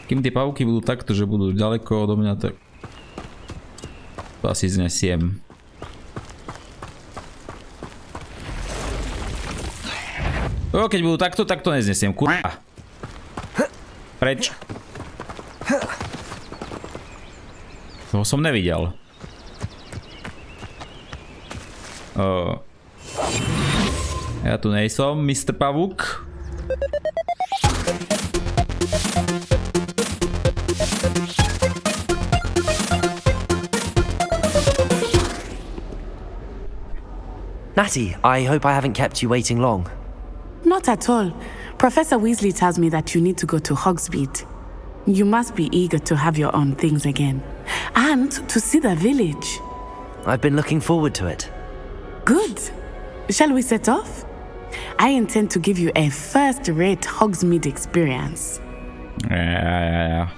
Kým tie pavúky budú takto, že budú ďaleko odo mňa, tak to asi znesiem. Keď budú takto, tak to neznesiem. Kurva. Preč. Toho som nevidel. Ja tu nejsom, Mr. Pavúk. Natty, I hope I haven't kept you waiting long. Not at all. Professor Weasley tells me that you need to go to Hogsmeade. You must be eager to have your own things again. And to see the village. I've been looking forward to it. Good. Shall we set off? I intend to give you a first-rate Hogsmeade experience. Yeah.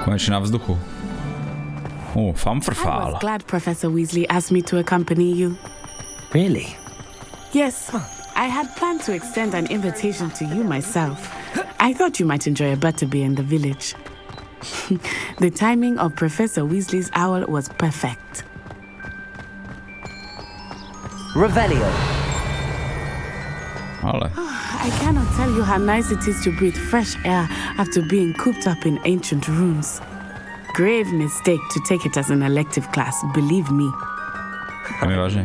Konečne na vzduchu. I Famfrfál. was glad Professor Weasley asked me to accompany you. Really? Yes, I had planned to extend an invitation to you myself. I thought you might enjoy a butterbeer in the village. The timing of Professor Weasley's owl was perfect. Revelio. Ale. I cannot tell you how nice it is to breathe fresh air after being cooped up in ancient rooms. Grave mistake to take it as an elective class, believe me. Tam je vážne.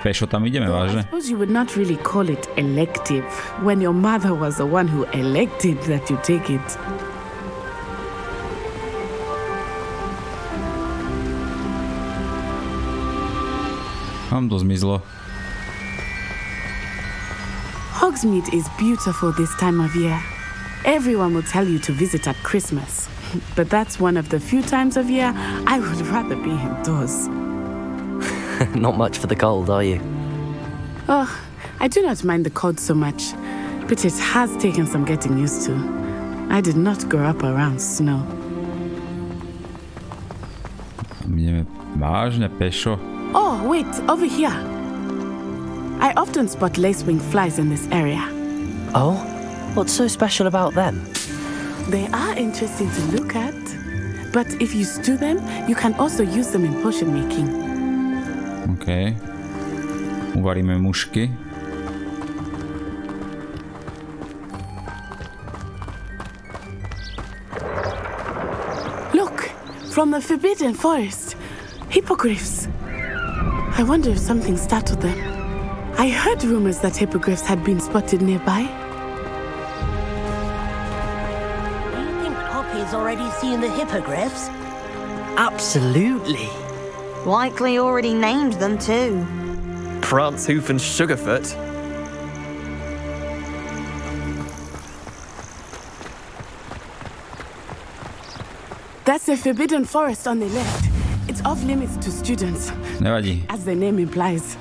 Pešo tam ideme, vážne. I suppose you would not really call it elective when your mother was the one who elected that you take it. Tam to zmizlo. Hogsmeade is beautiful this time of year. Everyone will tell you to visit at Christmas, but that's one of the few times of year I would rather be indoors. Not much for the cold, are you? Oh, I do not mind the cold so much, but it has taken some getting used to. I did not grow up around snow. Ideme vážne pešo. Oh, wait, over here. I often spot lacewing flies in this area. Oh? What's so special about them? They are interesting to look at, but if you stew them, you can also use them in potion making. OK. Uvaríme mušky. Look, from the Forbidden Forest. Hippogriffs. I wonder if something startled them. I heard rumors that hippogriffs had been spotted nearby. Do you think Poppy's already seen the hippogriffs? Absolutely. Likely already named them too. Prance, Hoof and Sugarfoot. That's the Forbidden Forest on the left. It's off limits to students, Nevadí. as the name implies.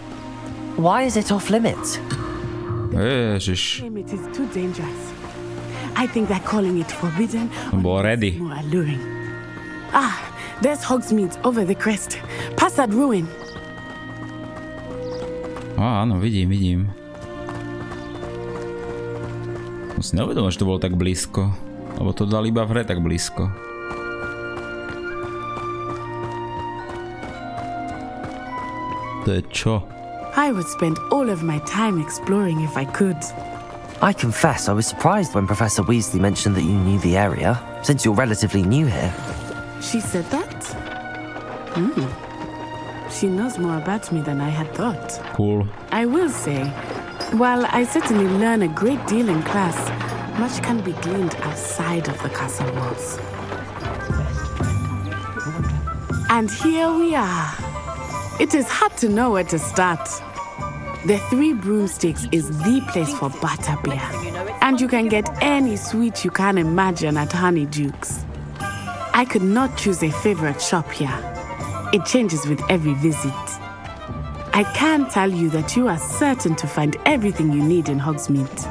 Why is it off limits? Ježiš. It is too dangerous. I think that calling it forbidden Bol ready. is more alluring. Ah, there's Hogsmeade over the crest. Past that ruin. Áno, vidím. Som si neuvedomil, že to bolo tak blízko. Lebo to dal iba v hre tak blízko. To je čo? I would spend all of my time exploring if I could. I confess I was surprised when Professor Weasley mentioned that you knew the area, since you're relatively new here. She said that? She knows more about me than I had thought. Cool. I will say, while I certainly learn a great deal in class, much can be gleaned outside of the castle walls. And here we are. It is hard to know where to start. The Three Broomsticks is the place for butterbeer. And you can get any sweet you can imagine at Honeydukes. I could not choose a favorite shop here. It changes with every visit. I can tell you that you are certain to find everything you need in Hogsmeade.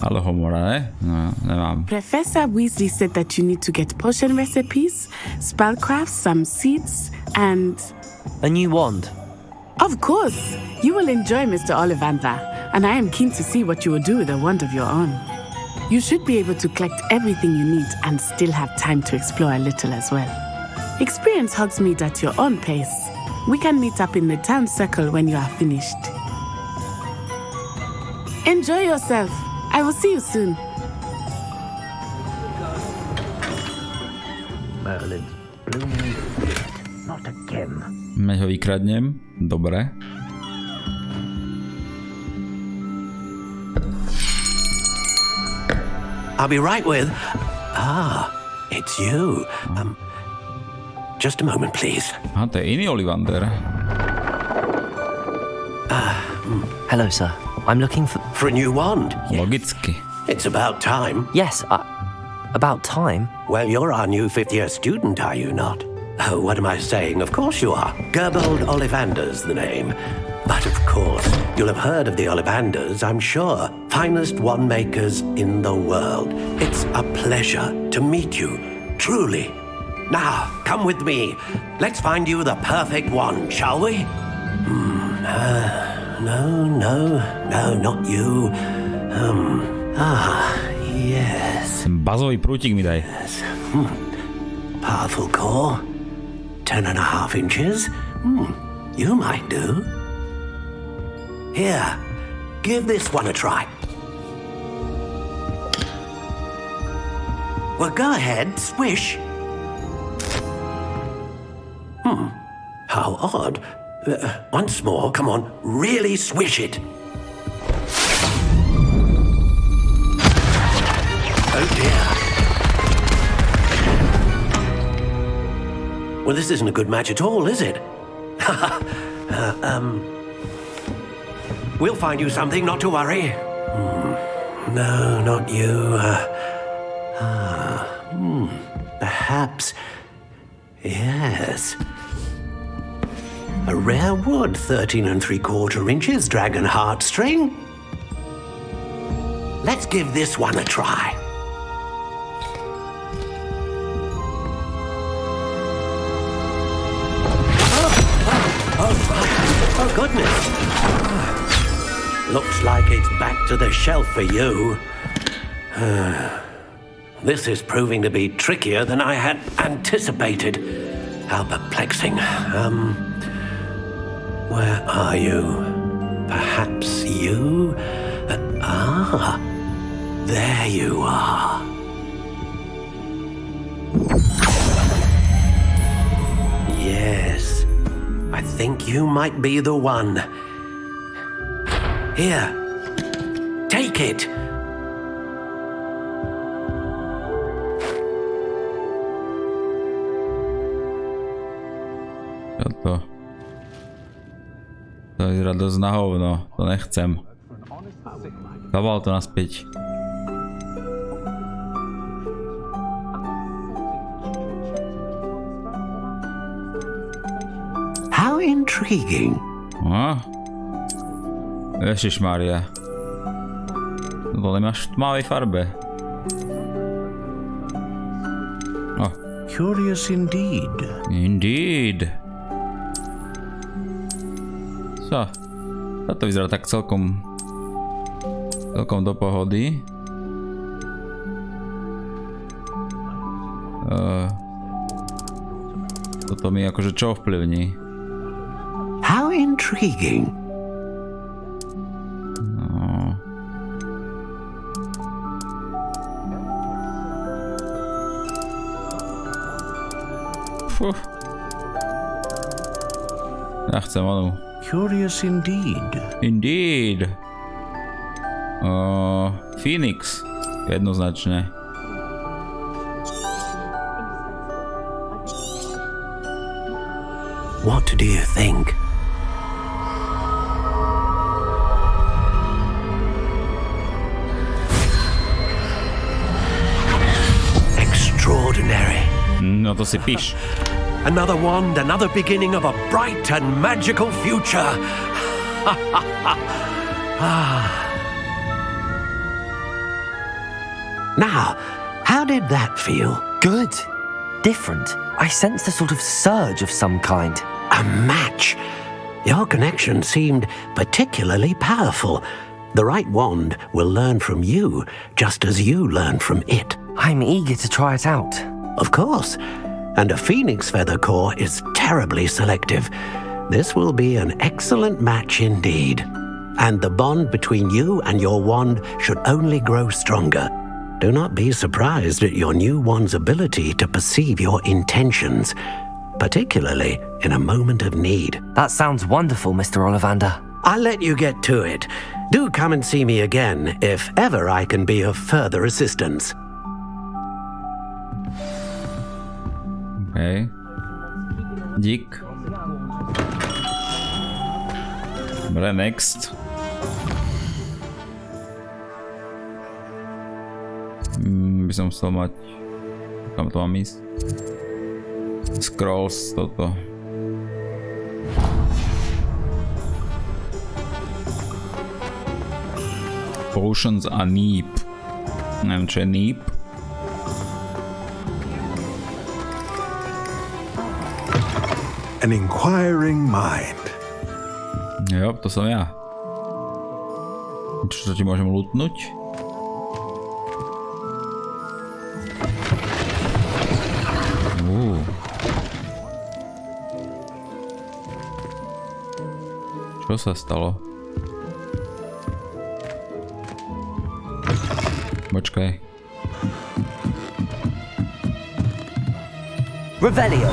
Ale Lohomora, ne? No, nemám. Professor Weasley said that you need to get potion recipes, spellcrafts, some seeds, and... A new wand. Of course! You will enjoy Mr. Ollivander, and I am keen to see what you will do with a wand of your own. You should be able to collect everything you need and still have time to explore a little as well. Experience Hogsmeade at your own pace. We can meet up in the town circle when you are finished. Enjoy yourself. I will see you soon. Merlin's blooming not again. Meď ho vykradnem. Dobre. I'll be right with... it's you. Just a moment, please. Aha, to je iný Ollivander. Hello, sir. I'm looking for... For a new wand. Logicky. It's about time. Yes, about time. Well, you're our new fifth-year student, are you not? Oh, what am I saying? Of course you are. Gerbold Ollivander's the name. But of course, you'll have heard of the Ollivanders, I'm sure. Finest wand makers in the world. It's a pleasure to meet you, truly. Now, come with me. Let's find you the perfect wand, shall we? No, not you. Yes. Bazový prútik mi daj. Yes. Powerful core. 10.5 inches. You might do. Here, give this one a try. Well, go ahead, swish. How odd. Once more, come on, really swish it. Oh dear. Well, this isn't a good match at all, is it? We'll find you something, not to worry. No, not you. Perhaps... Yes. A rare wood, 13.75 inches, dragon heartstring. Let's give this one a try. Oh, goodness. Looks like it's back to the shelf for you. This is proving to be trickier than I had anticipated. How perplexing. Where are you? Perhaps you? There you are. Yes, I think you might be the one. Here, take it. Čo to? To vyzerá dosť na hovno, to nechcem. Zabal to naspäť. How intriguing. Ježišmária. To nemáš v tmavej farbe. Curious indeed. Indeed. Co? Toto vyzerá tak celkom do pohody. Toto mi akože čo vplyvní? How intriguing. No. Fuh. Ja chcem onu. Curious indeed. Indeed. Phoenix. Jednoznačne. What do you think? Extraordinary. No to si píš. Another wand, another beginning of a bright and magical future. Now, how did that feel? Good. Different. I sensed a sort of surge of some kind. A match. Your connection seemed particularly powerful. The right wand will learn from you, just as you learn from it. I'm eager to try it out. Of course. And a phoenix feather core is terribly selective. This will be an excellent match indeed. And the bond between you and your wand should only grow stronger. Do not be surprised at your new wand's ability to perceive your intentions, particularly in a moment of need. That sounds wonderful, Mr. Ollivander. I'll let you get to it. Do come and see me again if ever I can be of further assistance. Okay. Dík. Dobre, next. By som musel mať... Kam to mám ísť? Scrolls, toto. Potions a Neep. Neviem, čo je Neep. An inquiring mind. Jo, to som ja. Čo ti môžem lutnúť? Čo sa stalo? Počkaj. Revelio.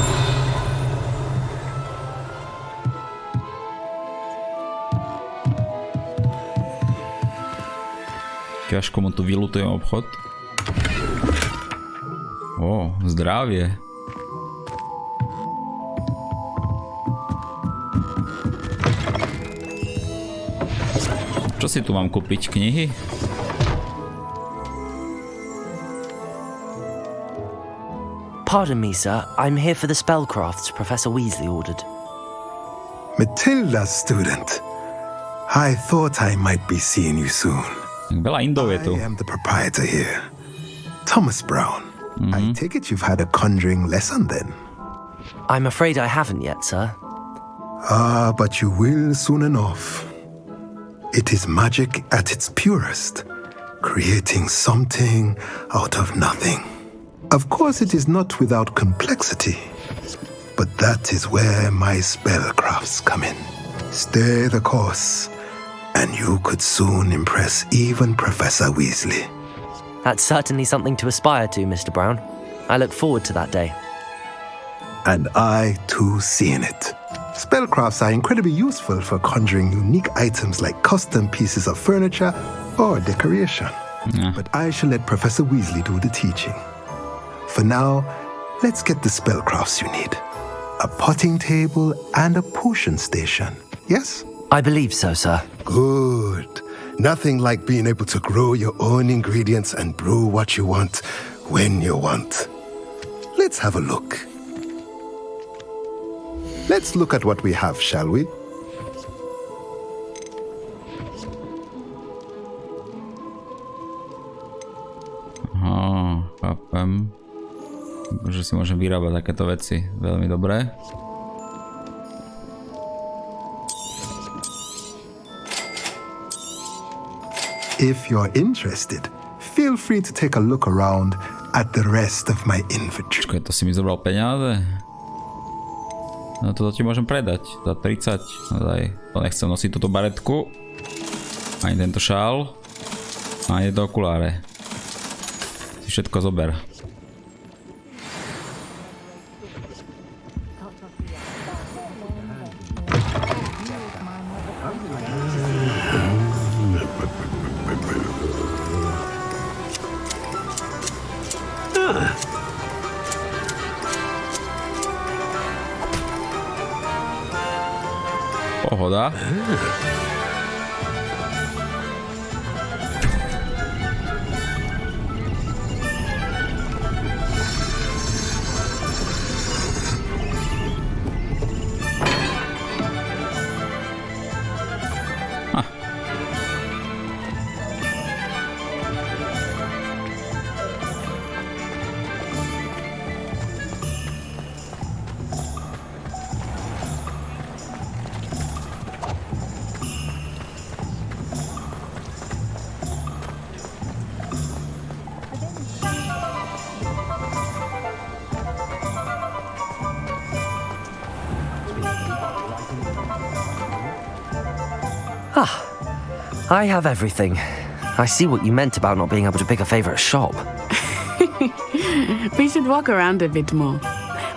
Ťažko mu tu vylutujem obchod. Ó, zdravie. Čo si tu mám kúpiť? Knihy? Pardon me, sir. I'm here for the spellcrafts Professor Weasley ordered. Matilda's student. I thought I might be seeing you soon. Veľa Indov je tu. I am the proprietor here, Thomas Brown. I take it you've had a conjuring lesson then? I'm afraid I haven't yet, sir. Ah, but you will soon enough. It is magic at its purest, creating something out of nothing. Of course, it is not without complexity, but that is where my spellcrafts come in. Stay the course, and you could soon impress even Professor Weasley. That's certainly something to aspire to, Mr. Brown. I look forward to that day. And I, too, see in it. Spellcrafts are incredibly useful for conjuring unique items like custom pieces of furniture or decoration. But I shall let Professor Weasley do the teaching. For now, let's get the spellcrafts you need. A potting table and a potion station, yes? I believe so, sir. Good. Nothing like being able to grow your own ingredients and brew what you want, when you want. Let's have a look. Let's look at what we have, shall we? Aha, chápem. Že si môžem vyrábať takéto veci. Veľmi dobré. If you're interested, feel free to take a look around at the rest of my inventory. Počkaj, to si mi zobral peniaze? No toto ti môžem predať za 30. No daj, to nechcem nosiť túto baretku. Ani tento šál. Ani to okuláre. Si všetko zober. Pohoda. I have everything. I see what you meant about not being able to pick a favorite shop. We should walk around a bit more.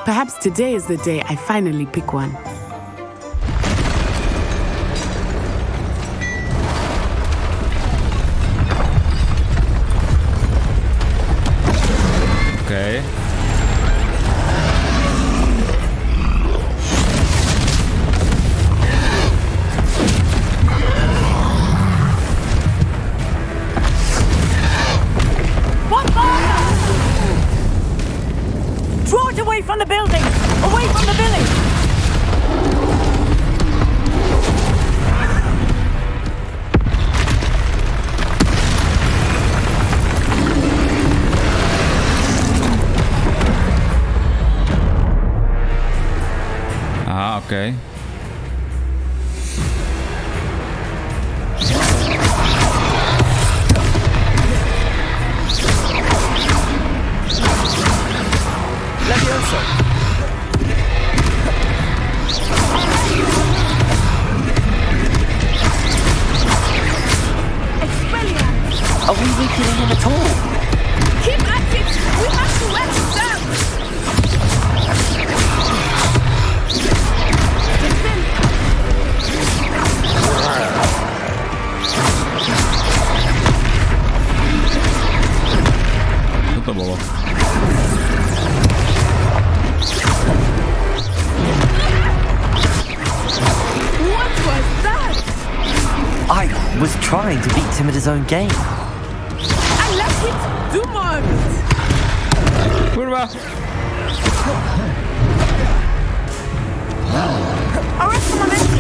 Perhaps today is the day I finally pick one. Okay. Draw it away from the building! Away from the village! Aha, okej. Levioso! Are we weakening him at all? Keep at it! We have to let him down! Co to bolo? What was that? I was trying to beat him at his own game. I left it! Do more of it! Kurwa! Arrest the momentum!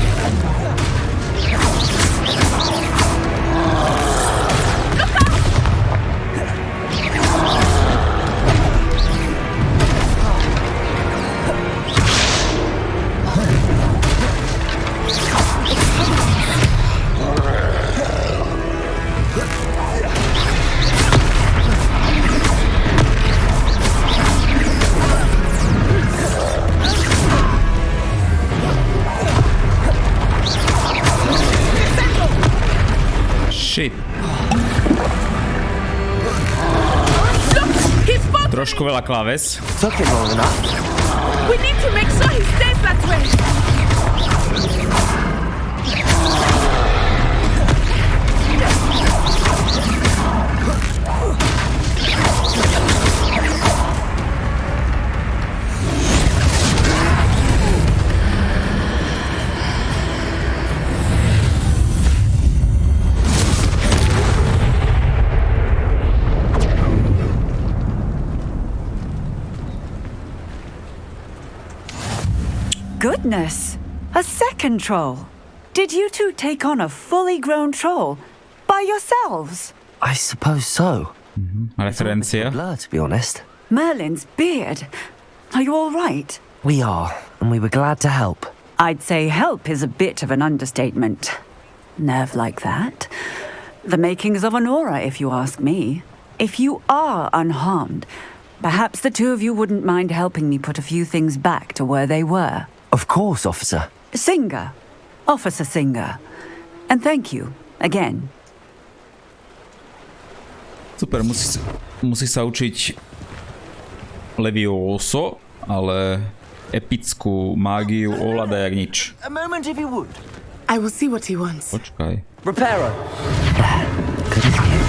Shit. He's fought! Trošku veľa kláves. Took him long enough. We need to make sure he stays that way! Goodness! A second troll! Did you two take on a fully grown troll by yourselves? I suppose so. Referencia. Blur, to be honest. Merlin's beard. Are you all right? We are, and we were glad to help. I'd say help is a bit of an understatement. Nerve like that. The makings of an aura, if you ask me. If you are unharmed, perhaps the two of you wouldn't mind helping me put a few things back to where they were. Of course, officer. Singer. Officer Singer. And thank you, again. Super, musí sa učiť Levioso, ale epickú mágiu ovláda jak nič. A moment, if you would. I will see what he wants. Počkaj. Reparo. Good as new.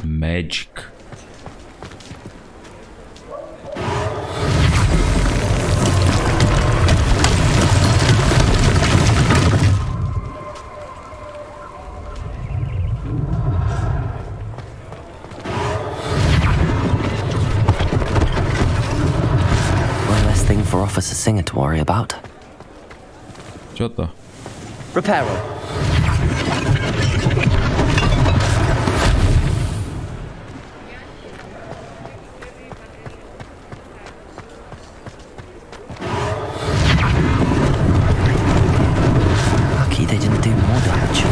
Magic. For Officer Singer to worry about. Čo to? Reparo. Lucky they didn't do more damage.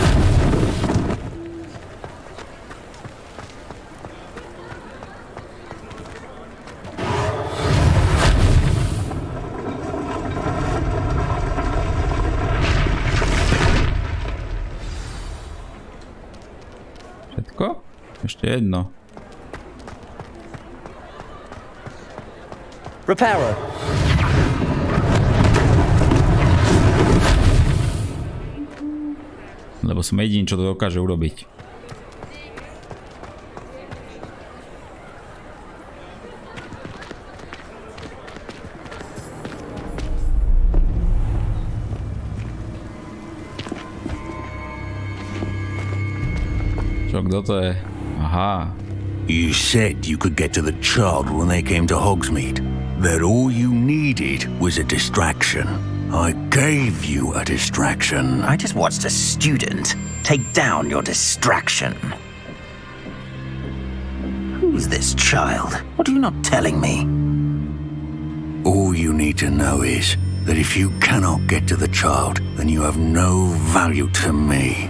Všetko? Ešte jedno. Reparo. Lebo som jediný, čo to dokáže urobiť. Čo, kto to je? Aha. You said you could get to the child when they came to Hogsmeade. That all you needed was a distraction. I gave you a distraction. I just watched a student take down your distraction. Who's this child? What are you not telling me? All you need to know is that if you cannot get to the child, then you have no value to me.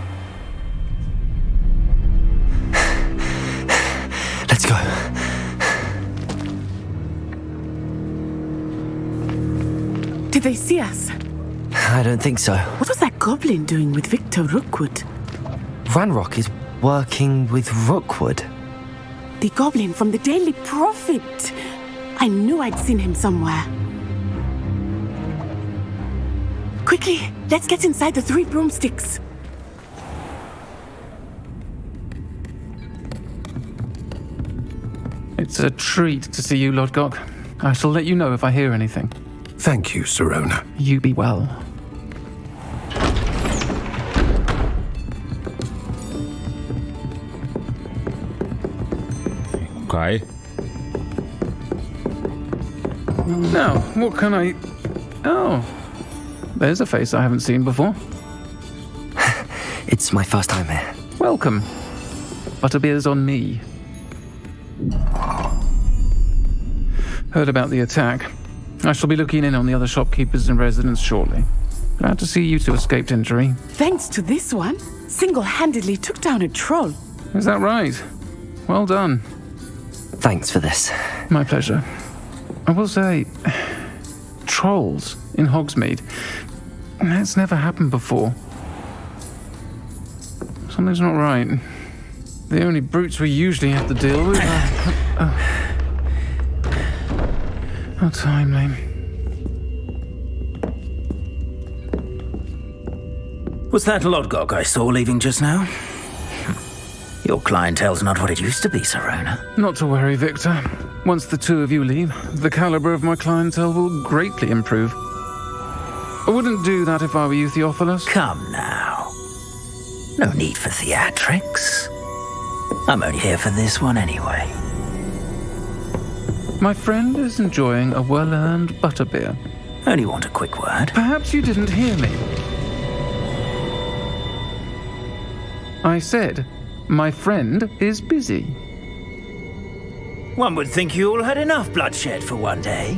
Let's go. Did they see us? I don't think so. What was that goblin doing with Victor Rookwood? Ranrock is working with Rookwood. The goblin from the Daily Prophet. I knew I'd seen him somewhere. Quickly, let's get inside the 3 broomsticks. It's a treat to see you, Lodgok. I shall let you know if I hear anything. Thank you, Sirona. You be well. Okay. Now, what can I... Oh, there's a face I haven't seen before. It's my first time here. Welcome. Butterbeer's on me. Heard about the attack. I shall be looking in on the other shopkeepers and residents shortly. Glad to see you two escaped injury. Thanks to this one, single-handedly took down a troll. Is that right? Well done. Thanks for this. My pleasure. I will say, trolls in Hogsmeade. That's never happened before. Something's not right. The only brutes we usually have to deal with are... How timely. Was that Lodgok I saw leaving just now? Your clientele's not what it used to be, Sirona. Not to worry, Victor. Once the two of you leave, the caliber of my clientele will greatly improve. I wouldn't do that if I were you, Theophilus. Come now. No need for theatrics. I'm only here for this one anyway. My friend is enjoying a well-earned butterbeer. Only want a quick word. Perhaps you didn't hear me. I said, my friend is busy. One would think you all had enough bloodshed for one day.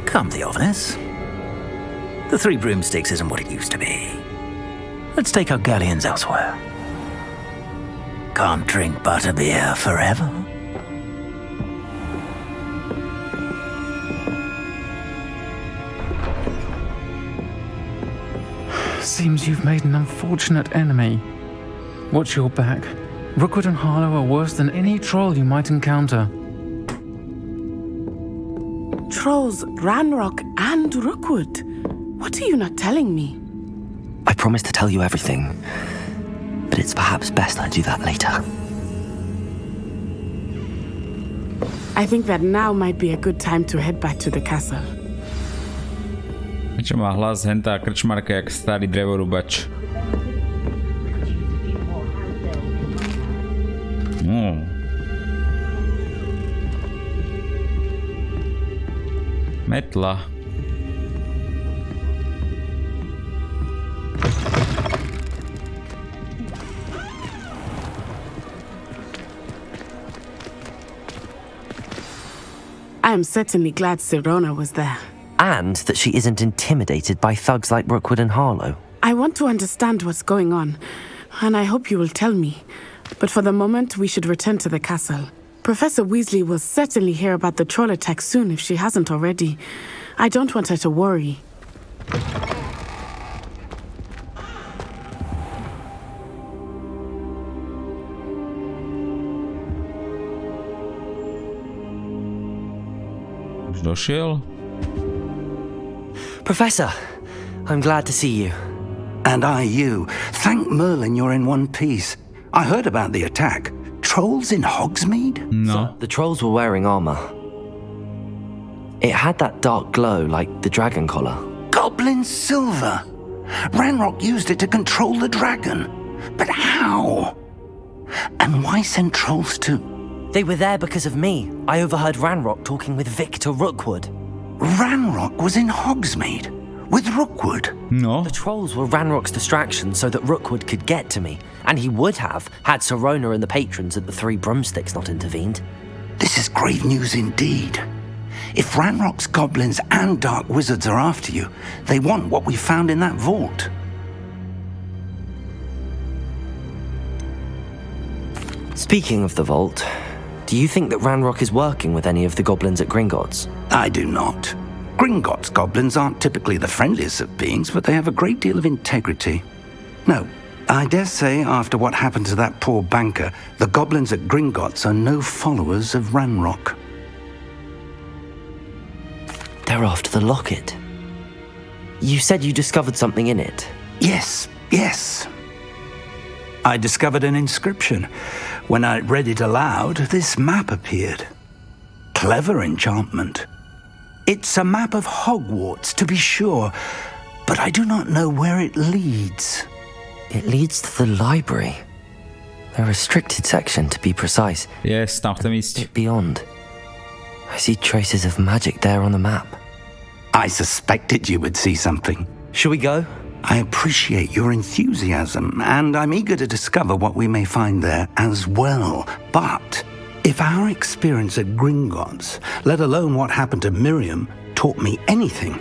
Come, Theophilus. The 3 broomsticks isn't what it used to be. Let's take our galleons elsewhere. Can't drink butterbeer forever. Seems you've made an unfortunate enemy. Watch your back. Rookwood and Harlow are worse than any troll you might encounter. Trolls, Ranrock, and Rookwood. What are you not telling me? I promised to tell you everything, but it's perhaps best I do that later. I think that now might be a good time to head back to the castle. Čo má hlas hentá krčmarka jak starý drevorúbač. Metla. I am certainly glad Sirona was there. And that she isn't intimidated by thugs like Rookwood and Harlow. I want to understand what's going on, and I hope you will tell me. But for the moment, we should return to the castle. Professor Weasley will certainly hear about the troll attack soon if she hasn't already. I don't want her to worry. už došiel? Professor, I'm glad to see you. And I you. Thank Merlin you're in one piece. I heard about the attack. Trolls in Hogsmeade? No. The trolls were wearing armor. It had that dark glow like the dragon collar. Goblin silver. Ranrock used it to control the dragon. But how? And why send trolls to... They were there because of me. I overheard Ranrock talking with Victor Rookwood. Ranrock was in Hogsmeade? With Rookwood? No. The trolls were Ranrock's distraction so that Rookwood could get to me. And he would have, had Sirona and the patrons at the Three Broomsticks not intervened. This is grave news indeed. If Ranrock's goblins and dark wizards are after you, they want what we found in that vault. Speaking of the vault, do you think that Ranrock is working with any of the goblins at Gringotts? I do not. Gringotts goblins aren't typically the friendliest of beings, but they have a great deal of integrity. No, I dare say after what happened to that poor banker, the goblins at Gringotts are no followers of Ranrock. They're after the locket. You said you discovered something in it. Yes. I discovered an inscription. When I read it aloud, this map appeared. Clever enchantment. It's a map of Hogwarts, to be sure, but I do not know where it leads. It leads to the library. The restricted section, to be precise. Yes, tam chcem ísť. A bit beyond. I see traces of magic there on the map. I suspected you would see something. Shall we go? I appreciate your enthusiasm, and I'm eager to discover what we may find there as well. But if our experience at Gringotts, let alone what happened to Miriam, taught me anything,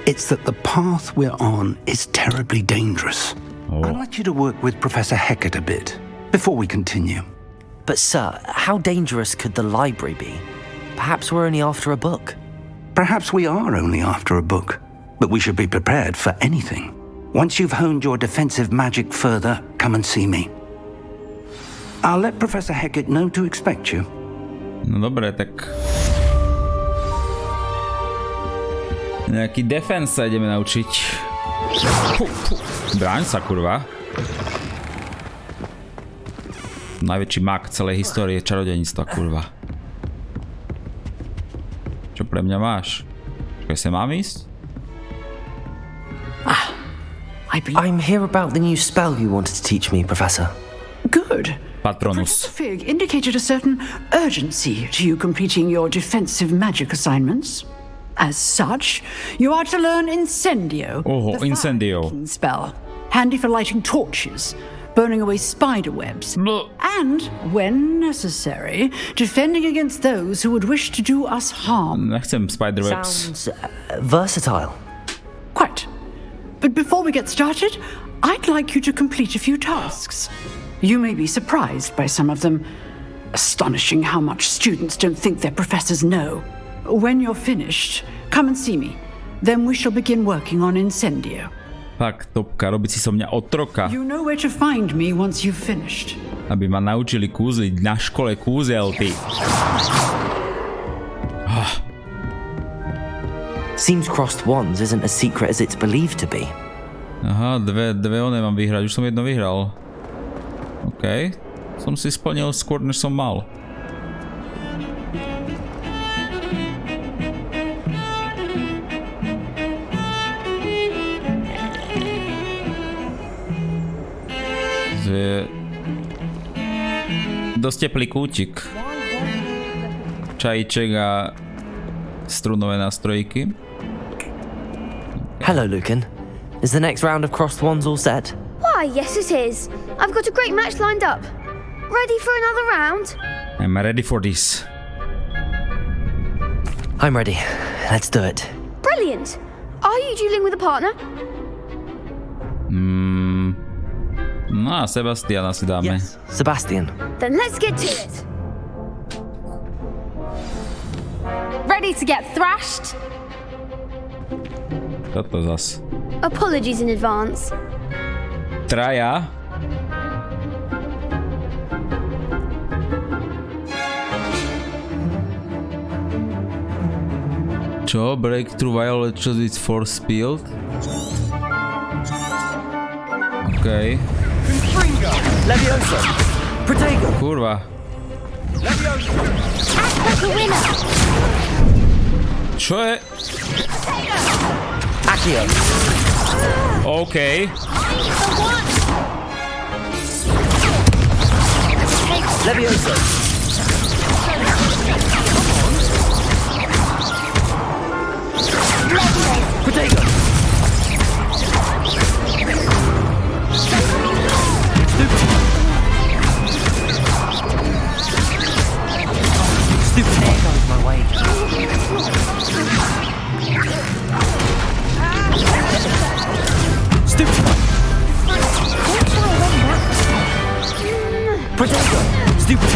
it's that the path we're on is terribly dangerous. I'd like you to work with Professor Hecat a bit before we continue. But sir, how dangerous could the library be? Perhaps we're only after a book. Perhaps we are only after a book, but we should be prepared for anything. Once you've honed your defensive magic further, come and see me. I'll let Professor Hecat know to expect you. No dobre, tak... Nejaký defense sa ideme naučiť. Bráň sa, kurva. Najväčší mag celej histórie čarodejníctva, kurva. Čo pre mňa máš? Čakaj, sa mám ísť? I'm here about the new spell you wanted to teach me, Professor. Good. Patronus. Professor Fig indicated a certain urgency to you completing your defensive magic assignments. As such, you are to learn Incendio, Oh, Incendio. fire-making spell, handy for lighting torches, burning away spider webs, and, when necessary, defending against those who would wish to do us harm. Nechcem spiderwebs. Sounds versatile. Quite. But before we get started, I'd like you to complete a few tasks. You may be surprised by some of them. Astonishing how much students don't think their professors know. When you're finished, come and see me. Then we shall begin working on Incendio. Fakt, topka, robiť si so mňa otroka. You know where to find me once you've finished. Aby ma naučili kúzliť na škole kúzel, ty. Seems crossed wands isn't as secret as it's believed to be. Aha, dve one mám vyhrať, už som jedno vyhral. OK, som si splnil skôr, než som mal. Dosť teplý kútik. Čajíček a strunové nástrojky. Hello, Lucan. Is the next round of crossed wands all set? Why, yes it is. I've got a great match lined up. Ready for another round? I'm ready for this. I'm ready. Let's do it. Brilliant. Are you dueling with a partner? No a Sebastiana si dáme. Yes, Sebastian. Then let's get to it. Ready to get thrashed? Toto zas. Apologies in advance. Traja. Čo? Breakthrough violations with force field? Okej. Levioso! Protego! Kurva. Čo je? Accio! Okej. Levioso! Protego! Stupid. There goes my way. Stupid. Protego! Stupid.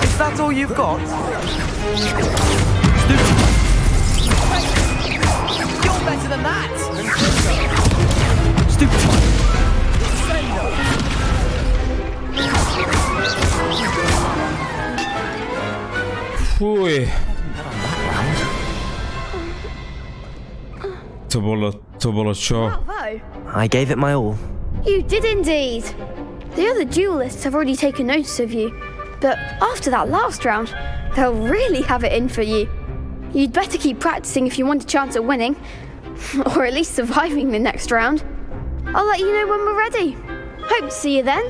Is that all you've got? Stupid. You're better than that! Stupid. Fuj. To bolo čo? Bravo. I gave it my all. You did indeed. The other duelists have already taken notice of you, but after that last round, they'll really have it in for you. You'd better keep practicing if you want a chance at winning, or at least surviving the next round. I'll let you know when we're ready. Hope to see you then.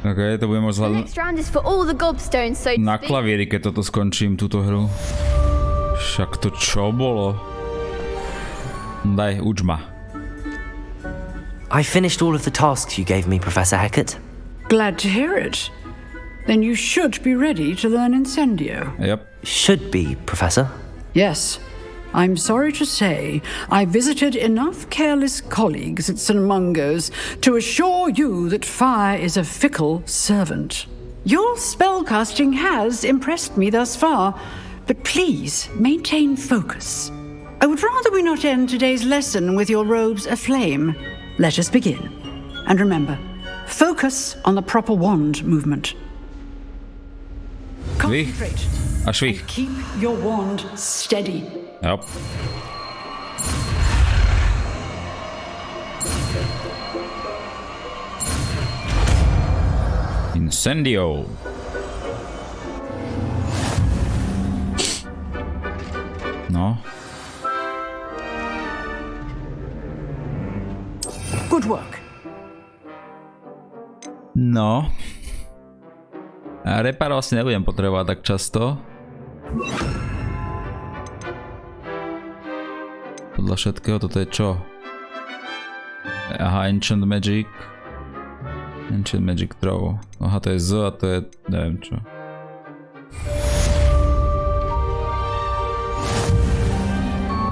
Ok, to budem môcť The next round is for all the gobstones, so na klavíri, keď toto skončím, túto hru. Však to čo bolo? Daj, uč ma. I finished all of the tasks you gave me, Professor Hecat. Glad to hear it. Then you should be ready to learn Incendio. Yep. Should be, Professor. Yes. I'm sorry to say I visited enough careless colleagues at St. Mungo's to assure you that fire is a fickle servant. Your spellcasting has impressed me thus far, but please maintain focus. I would rather we not end today's lesson with your robes aflame. Let us begin. And remember, focus on the proper wand movement. Concentrate. And keep your wand steady. Yep. Incendio. No. Good work. No. A repár vlastne nebudem potrebovať tak často. Podľa všetkého toto je čo? Aha, Ancient Magic. Ancient Magic Throw. Aha, to je Z a to je... neviem čo.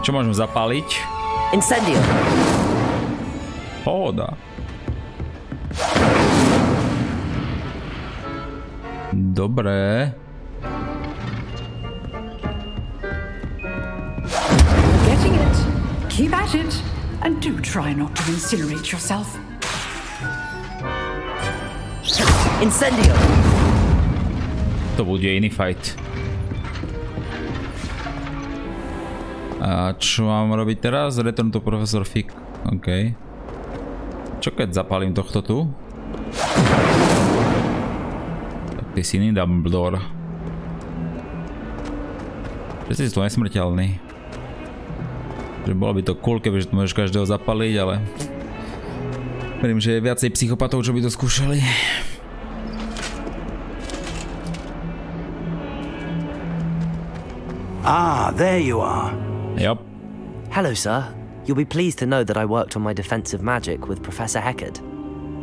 Čo môžem zapáliť? Incendio. Pohoda. Dobre. Getting it. Keep at it. And do try not to incinerate yourself. Incendio. To bude iný fight. A čo mám robiť teraz? Return to Profesor Fig. OK. Čo keď zapálím tohto tu? Tak ty si iný Dumbledore. Prečo si tu nesmrteľný? Že bolo by to cool, kebyže tu môžeš každého zapaliť, ale... verím, že je viacej psychopatov, čo by to skúšali. Ah, there you are. Yep. Hello, sir. You'll be pleased to know that I worked on my defensive magic with Professor Hecat.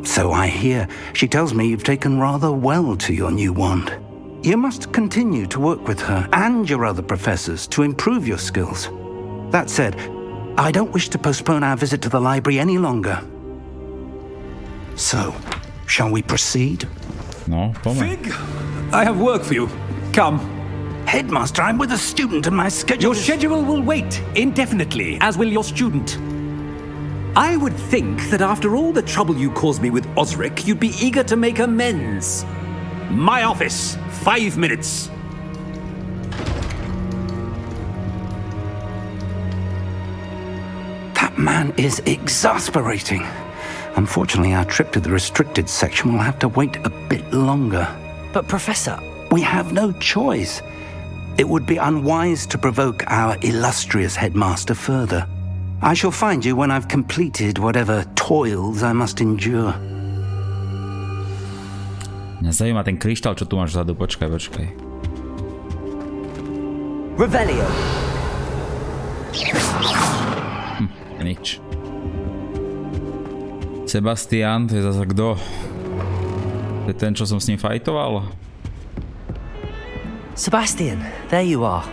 So I hear. She tells me you've taken rather well to your new wand. You must continue to work with her and your other professors to improve your skills. That said, I don't wish to postpone our visit to the library any longer. So, shall we proceed? No, Fig, I have work for you. Come. Headmaster, I'm with a student and my schedule... Your schedule will wait indefinitely, as will your student. I would think that after all the trouble you caused me with Osric, you'd be eager to make amends. My office, 5 minutes. man is exasperating. Unfortunately, our trip to the restricted section will have to wait a bit longer. But Professor... We have no choice. It would be unwise to provoke our illustrious headmaster further. I shall find you when I've completed whatever toils I must endure. Mňa zaujíma ten kryštál, čo tu máš vzadu. Počkaj. Revelio. Nič. Sebastian, to je zase kto? To je ten, čo som s ním fajtoval? Sebastian, there you are.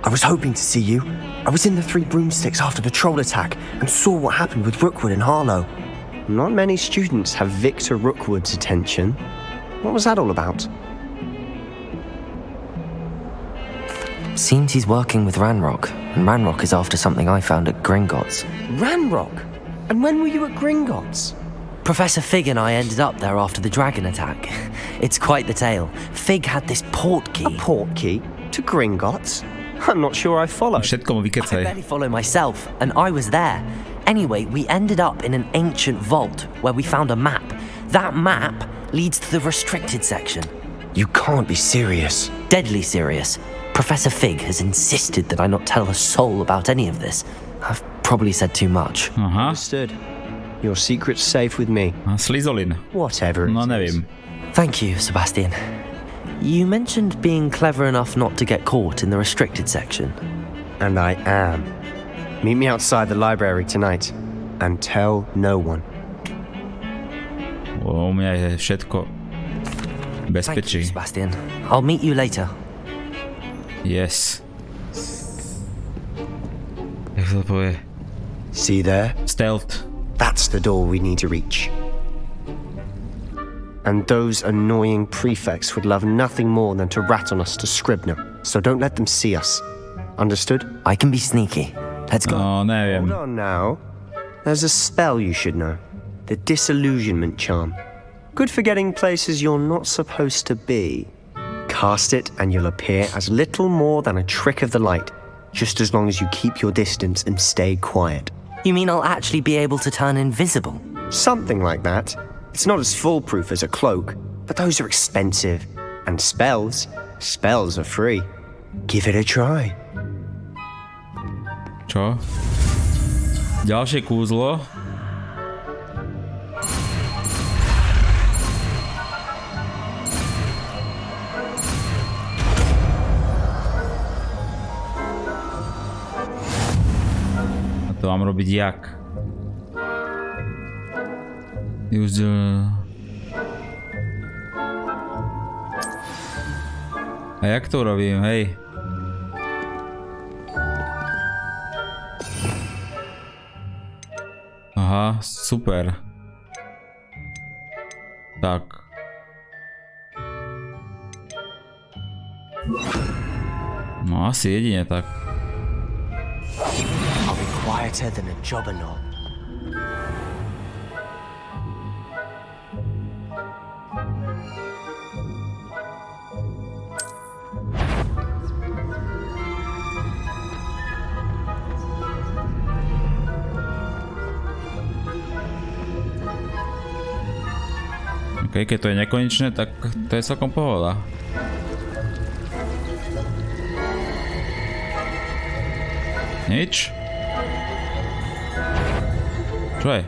I was hoping to see you. I was in the Three Broomsticks after the troll attack and saw what happened with Rookwood and Harlow. Not many students have Victor Rookwood's attention. What was that all about? Seems he's working with Ranrock, and Ranrock is after something I found at Gringotts. Ranrock? And when were you at Gringotts? Professor Fig and I ended up there after the dragon attack. It's quite the tale. Fig had this port key. A port key? To Gringotts? I'm not sure I follow. I barely follow myself, and I was there. Anyway, we ended up in an ancient vault where we found a map. That map leads to the restricted section. You can't be serious. Deadly serious. Professor Fig has insisted that I not tell a soul about any of this. I've probably said too much. Understood. Your secret's safe with me. Slizolin. Whatever it is. Thank you, Sebastian. You mentioned being clever enough not to get caught in the restricted section. And I am. Meet me outside the library tonight. And tell no one. U mňa je všetko bezpečí. Thank you, Sebastian. I'll meet you later. Yes. Jak sa to povie? See there? Stealth. That's the door we need to reach. And those annoying prefects would love nothing more than to rat on us to Scribner. So don't let them see us. Understood? I can be sneaky. Let's go. No, neviem. Hold on now. There's a spell you should know. The disillusionment charm. Good for getting places you're not supposed to be. Cast it and you'll appear as little more than a trick of the light, just as long as you keep your distance and stay quiet. You mean I'll actually be able to turn invisible? Something like that. It's not as foolproof as a cloak, but those are expensive. And spells are free. Give it a try. Čo? Ďalšie kúzlo. A to mám robiť jak? A jak to robím, hej? Aha, super. Tak. No asi jedine tak. I'll be quieter than a jobberknoll. OK, keď to je nekonečné, tak to je celkom pohoda. Nič? Čo je?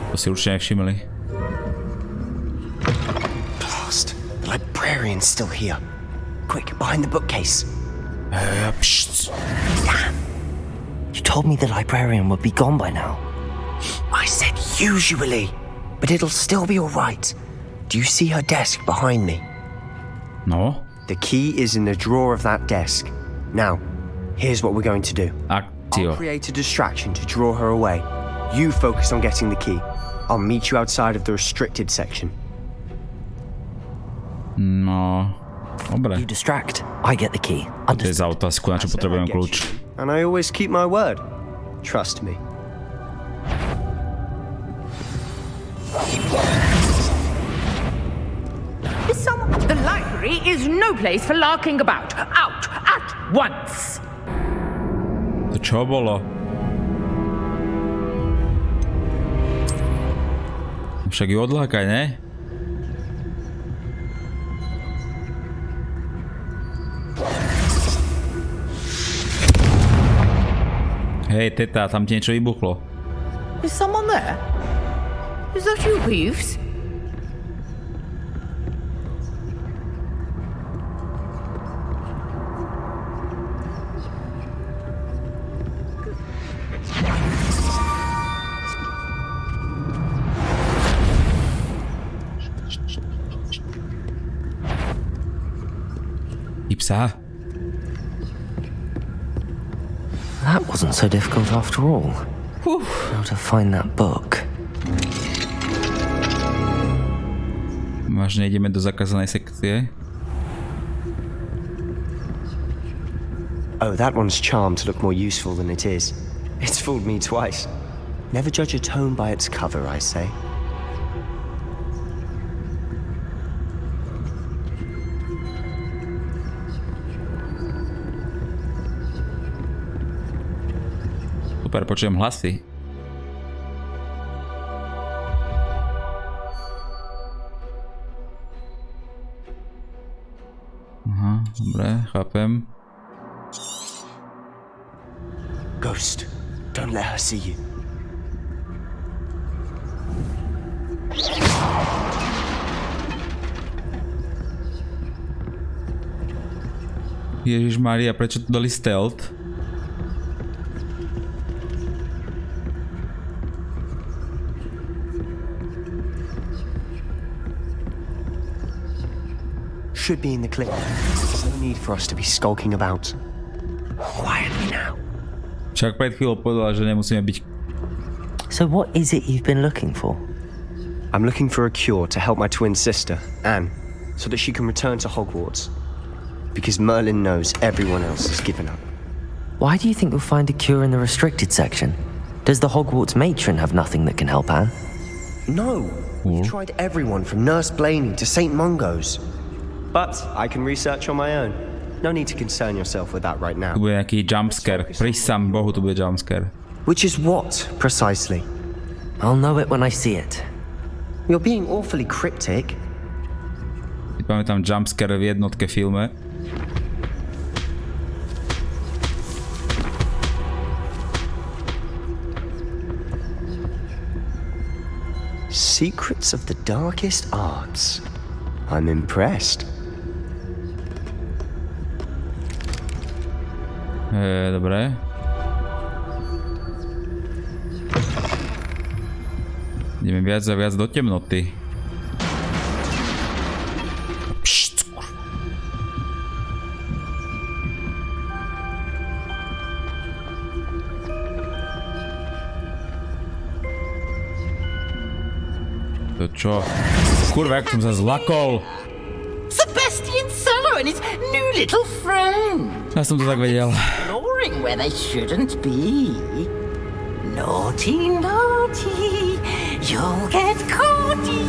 To si určite nevšimli. Blast! The librarian's still here. Quick, behind the bookcase. Damn! You told me the librarian would be gone by now. I said usually, but it'll still be alright. Do you see her desk behind me? No. The key is in the drawer of that desk. Now, here's what we're going to do. Actio. I'll create a distraction to draw her away. You focus on getting the key. I'll meet you outside of the restricted section. No. Dobre. You distract, I get the key. To je za otázku, na čo potrebujem kľúč. And I always keep my word. Trust me. library is no place for larking about. Out at once. To čo bolo? Však ju odlákaj, ne? Hej, teta, tam ti niečo vybuchlo. Is someone there? Is that you, Peeves? Psa. That wasn't so difficult after all. How to find that book. Vážne ideme do zakázanej sekcie. Oh, that one's charmed to look more useful than it is. It's fooled me twice. Never judge a tome by its cover, I say. Super, počujem hlasy. Aha, dobre, chápem. Ghost, don't let her see you. Ježišmária, prečo tu dali stealth? Should be in the clip. There's no need for us to be skulking about. Quietly now. Čak pred chvíľou povedala, že nemusíme byť. So what is it you've been looking for? I'm looking for a cure to help my twin sister, Anne, so that she can return to Hogwarts. Because Merlin knows everyone else has given up. Why do you think you'll find a cure in the restricted section? Does the Hogwarts matron have nothing that can help Anne? No. We've tried everyone from Nurse Blaney to St. Mungo's. But I can research on my own. No need to concern yourself with that right now. Tu bude nejaký jumpscare. Prisam Bohu, tu bude jumpscare. Which is what, precisely? I'll know it when I see it. You're being awfully cryptic. Si pamätám jumpscare v jednotke filme. Secrets of the darkest arts. I'm impressed. Dobre. Ideme viac a viac do temnoty. To čo? Kurva, jak som sa zlakol. Sebastian Sallow and his new little friend. Ja som to tak vedel. Exploring where they shouldn't be. Naughty, naughty. You'll get caughty.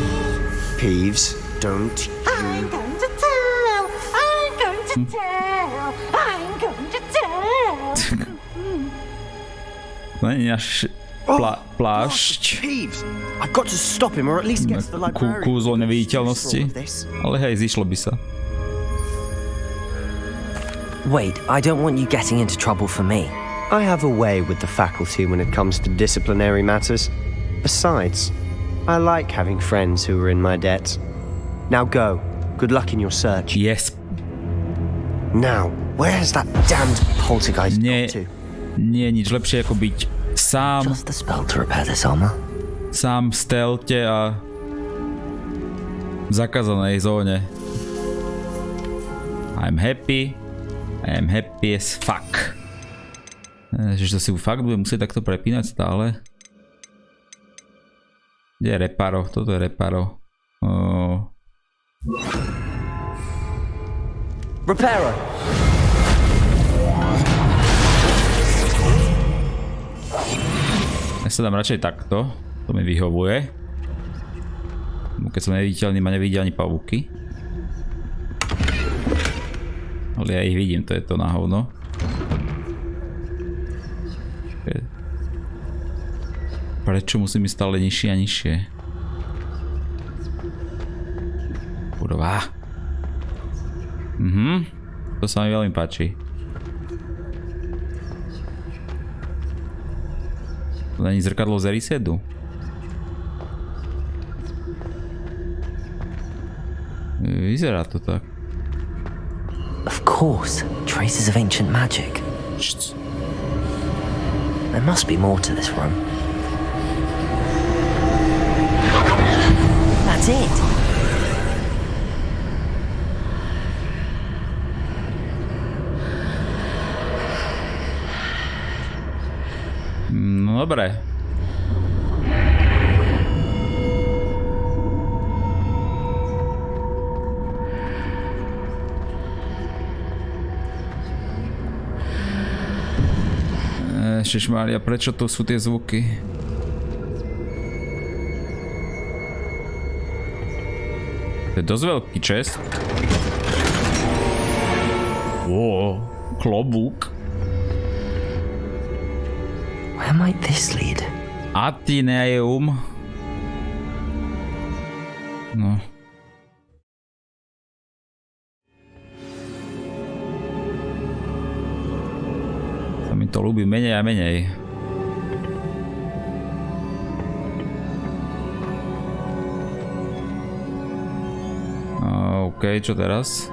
Peeves, don't you... I'm going to tell. I'm going to tell. I'm going to tell. To nie je náš plášť. I've got to stop him or at least get to the library. Kúzlo neviditeľnosti. Ale hej, zišlo by sa. Wait, I don't want you getting into trouble for me. I have a way with the faculty when it comes to disciplinary matters. Besides, I like having friends who are in my debt. Now go. Good luck in your search. Yes. Now, where has that damned poltergeist gone to? Nie je nič lepšie ako byť sám. Just the spell to repair this armor. Sám v stelte a v zakázanej zóne. I'm happy as fuck. Že to si fakt budem musieť takto prepínať stále. Kde je reparo? Toto je reparo. Reparo. Ja sa dám radšej takto. To mi vyhovuje. Keď som neviditeľný, ma nevidia ani pavúky. Ale ja ich vidím, to je to na hovno. Prečo musím ísť stále nižšie a nižšie? Kurva. To sa mi veľmi páči. To není zrkadlo z resetu. Vyzerá to tak. Of course, traces of ancient magic. There must be more to this room. That's it. No dobre. Ježišmária, prečo tu sú tie zvuky? To je dosť veľký čest. Klobúk. Where might this lead? Atineum. No. Sa mi to ľúbi menej a menej. OK, čo teraz?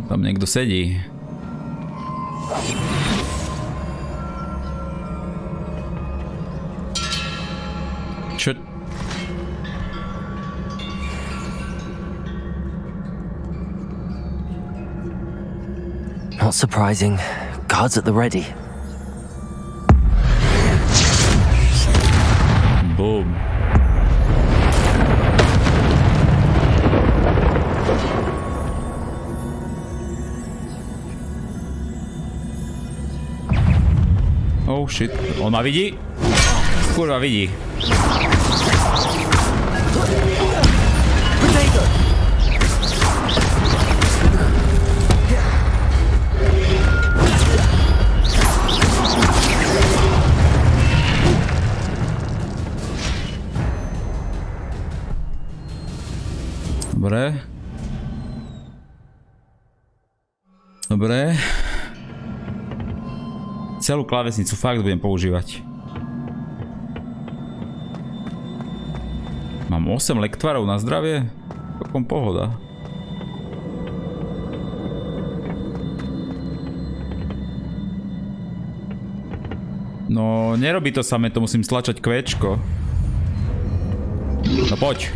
Tam niekto sedí. Čo? Not surprising. Guards at the ready. Boom. Oh shit. On ma vidí? Kurva, vidí. Dobre. Dobre. Celú klávesnicu fakt budem používať. Mám 8 lektvarov na zdravie? Takom pohoda. No, nerobí to samé, to musím stlačať kvéčko. No poď.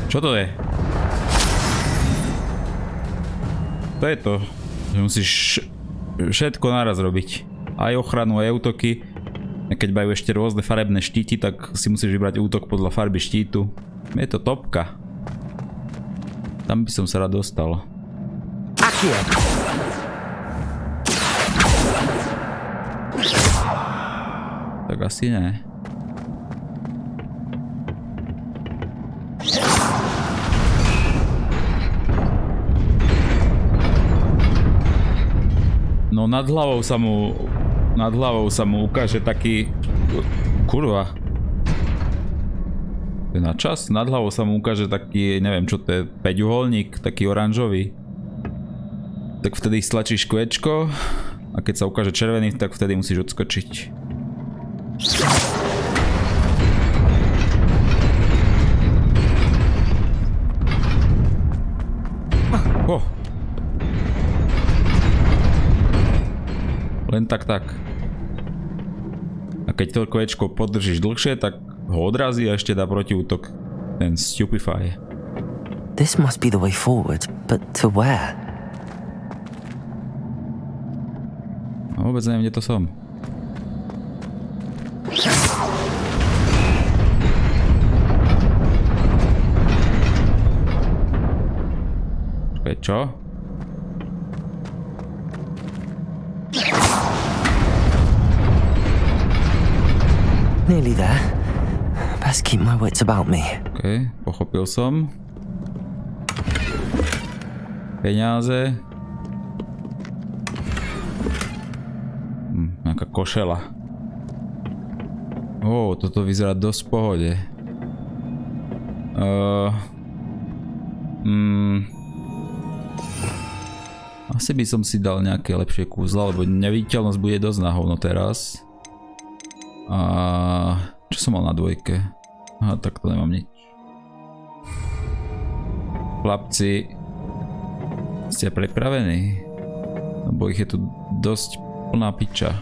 Čo to je? To je to, že musíš všetko naraz robiť. Aj ochranu, aj útoky. A keď majú ešte rôzne farebné štíty, tak si musíš vybrať útok podľa farby štítu. Je to topka. Tam by som sa rád dostal. Tak asi ne. No nad hlavou sa mu ukáže taký... Kurva. To je na čas? Nad hlavou sa mu ukáže taký, neviem čo to je, päťuholník, taký oranžový. Tak vtedy stlačíš kvéčko a keď sa ukáže červený, tak vtedy musíš odskočiť. Oh. Len tak. A keď to kvéčko podržíš dlhšie, tak ho odrazí a ešte dá protiútok. Ten Stupefy. This must be the way forward, but to where? No, vôbec neviem, kde to som. Čo? Nearly there. Best keep my wits about me. OK, pochopil som. Peniaze. Nejaká košela. Toto vyzerá dosť v pohode. Asi by som si dal nejaké lepšie kúzla, lebo neviditeľnosť bude dosť na hovno teraz. A čo som mal na dvojke? Aha, tak to nemám nič. Chlapci, ste pripravení? Lebo ich je tu dosť plná piča.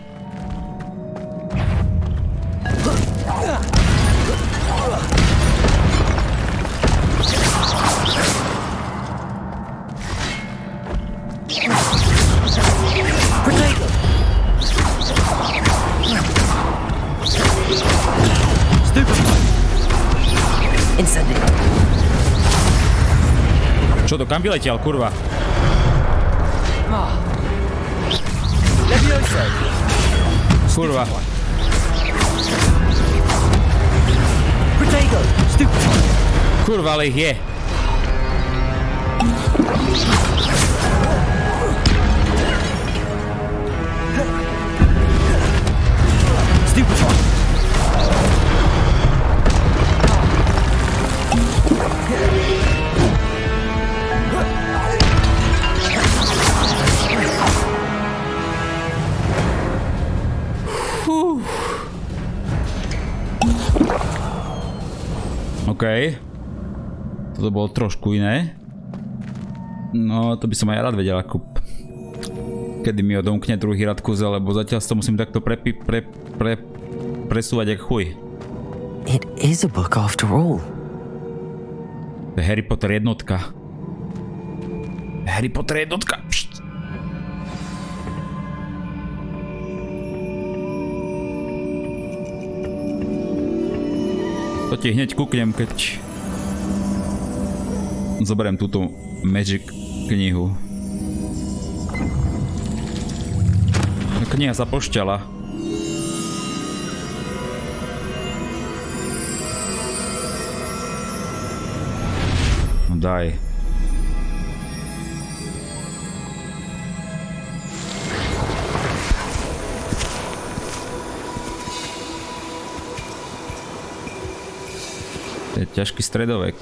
Čo to, kam by letiel, kurva? Kurva. Kurva, ale ich je. OK. Toto bolo trošku iné. No, to by som aj rád vedel, ako kedy mi odomkne druhý rad kúzel, lebo zatiaľ to musím takto presúvať jak chuj. It is a book after all. To je Harry Potter jednotka. Harry Potter jednotka. Pšt. To ti hneď kúknem, keď zoberiem túto Magic knihu. Kniha sa pošťala. No daj. To je ťažký stredovek.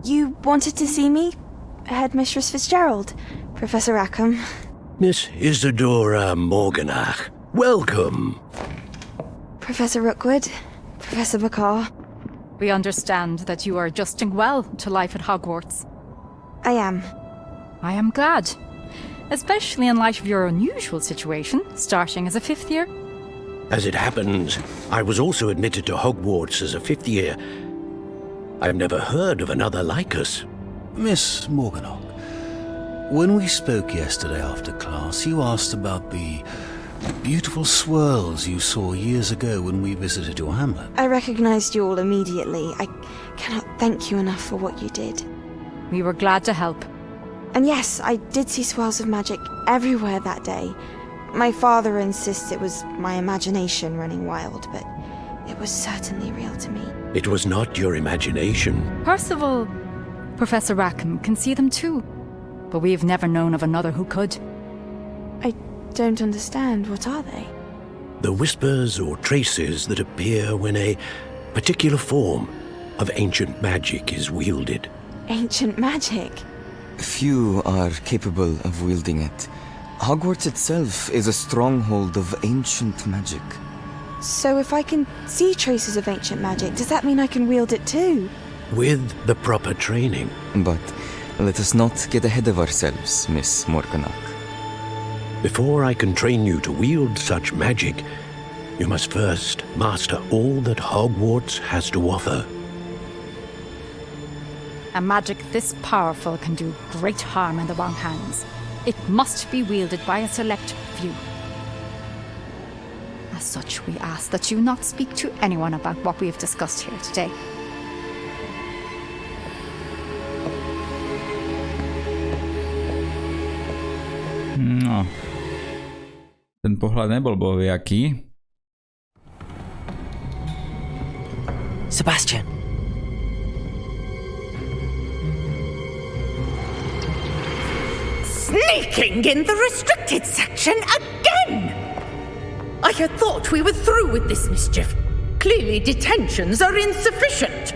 You wanted to see me? Headmistress Fitzgerald, Professor Rackham. Miss Isadora Morganach, welcome. Professor Rookwood, Professor McCaw. We understand that you are adjusting well to life at Hogwarts. I am. I am glad. Especially in light of your unusual situation, starting as a 5th year. As it happens, I was also admitted to Hogwarts as a fifth year. I've never heard of another like us. Miss Morganach, when we spoke yesterday after class, you asked about the beautiful swirls you saw years ago when we visited your hamlet. I recognized you all immediately. I cannot thank you enough for what you did. We were glad to help. And yes, I did see swirls of magic everywhere that day. My father insists it was my imagination running wild, but it was certainly real to me. It was not your imagination. Percival, Professor Rackham can see them too, but we have never known of another who could. I don't understand. What are they? The whispers or traces that appear when a particular form of ancient magic is wielded. Ancient magic? Few are capable of wielding it. Hogwarts itself is a stronghold of ancient magic. So if I can see traces of ancient magic, does that mean I can wield it too? With the proper training. But let us not get ahead of ourselves, Miss Morganach. Before I can train you to wield such magic, you must first master all that Hogwarts has to offer. A magic this powerful can do great harm in the wrong hands. It must be wielded by a select few. As such, we ask that you not speak to anyone about what we have discussed here today. No. Ten pohľad nebol bohviaký. Sebastian. Sneaking in the restricted section again! I had thought we were through with this mischief. Clearly detentions are insufficient.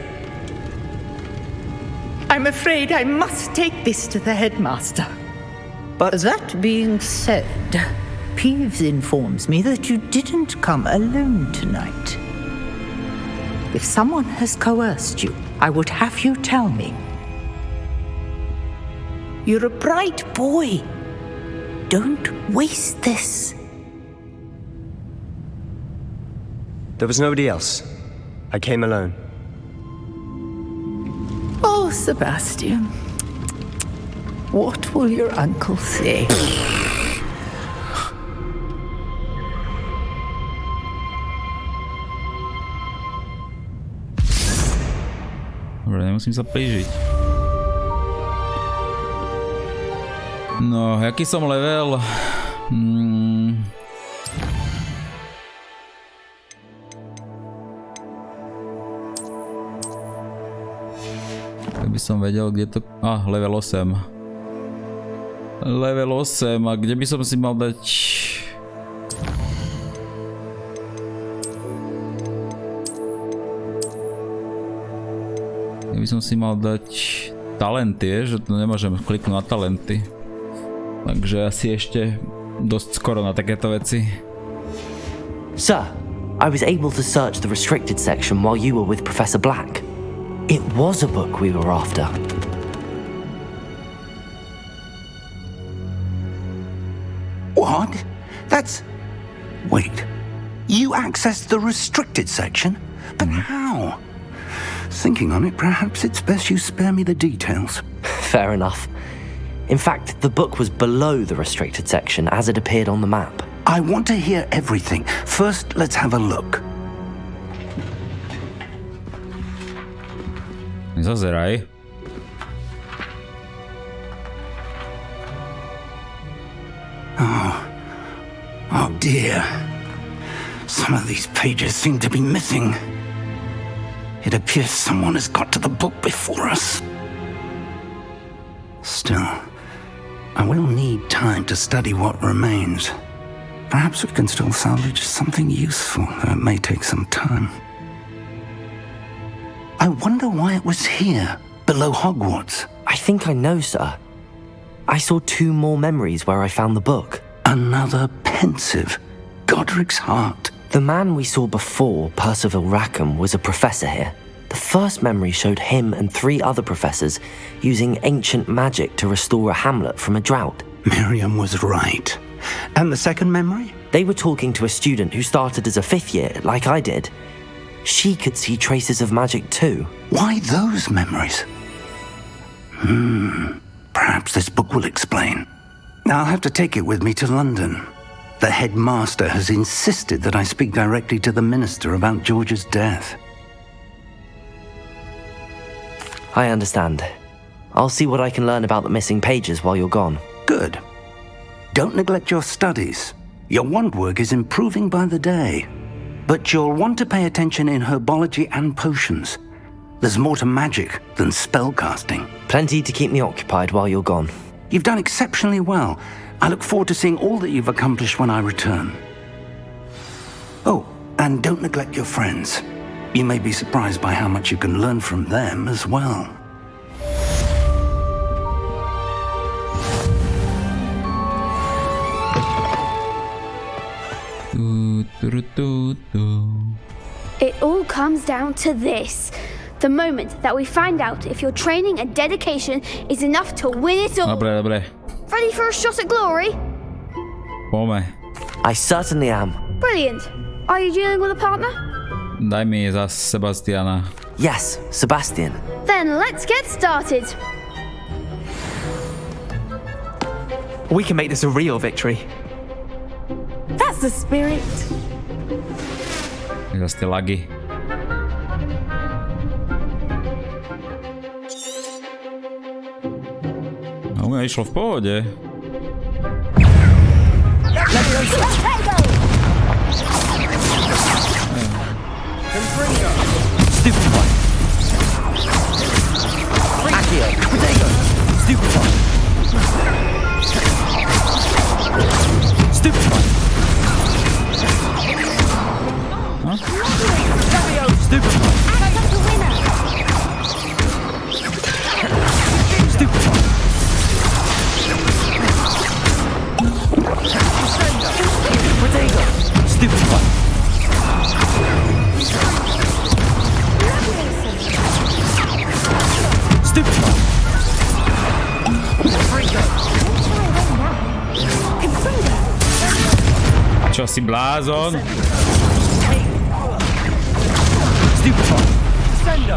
I'm afraid I must take this to the headmaster. But that being said, Peeves informs me that you didn't come alone tonight. If someone has coerced you, I would have you tell me. You're a bright boy. Don't waste this. There was nobody else. I came alone. Oh, Sebastian. What will your uncle say? Dobre, nemusím sa plížiť. No, jaký som level? Keby som vedel, kde to... level 8. Level 8, a kde by som si mal dať... Kde by som si mal dať talenty, že to nemôžem kliknúť na talenty. Takže asi ešte dosť skoro na takéto veci. Sir, I was able to search the restricted section while you were with Professor Black. It was a book we were after. What? That's... Wait. You accessed the restricted section? But how? Thinking on it, perhaps it's best you spare me the details. Fair enough. In fact, the book was below the restricted section as it appeared on the map. I want to hear everything. First, let's have a look. Zazeraj. Oh dear. Some of these pages seem to be missing. It appears someone has got to the book before us. Still, I will need time to study what remains. Perhaps we can still salvage something useful, though it may take some time. I wonder why it was here, below Hogwarts. I think I know, sir. I saw 2 more memories where I found the book. Another pensive. Godric's heart. The man we saw before, Percival Rackham, was a professor here. The first memory showed him and 3 other professors using ancient magic to restore a hamlet from a drought. Miriam was right. And the second memory? They were talking to a student who started as a 5th year, like I did. She could see traces of magic too. Why those memories? Perhaps this book will explain. I'll have to take it with me to London. The headmaster has insisted that I speak directly to the minister about George's death. I understand. I'll see what I can learn about the missing pages while you're gone. Good. Don't neglect your studies. Your wand work is improving by the day. But you'll want to pay attention in herbology and potions. There's more to magic than spellcasting. Plenty to keep me occupied while you're gone. You've done exceptionally well. I look forward to seeing all that you've accomplished when I return. Oh, and don't neglect your friends. You may be surprised by how much you can learn from them as well. It all comes down to this. The moment that we find out if your training and dedication is enough to win it all. Dobre. Ready for a shot at glory? Poďme. I certainly am. Brilliant. Are you dealing with a partner? Daj mi za Sebastiana. Yes, Sebastian. Then let's get started. We can make this a real victory. That's the spirit. Zase tie lagy. No, mňa išlo v pohode. Stupid one. Accio. Potato. Stupid one. Stupid one. Huh? Stupid one. Stupid one. Potato. Stupid one. Stupid one. Čo si blázon? Stupid one. Sendo.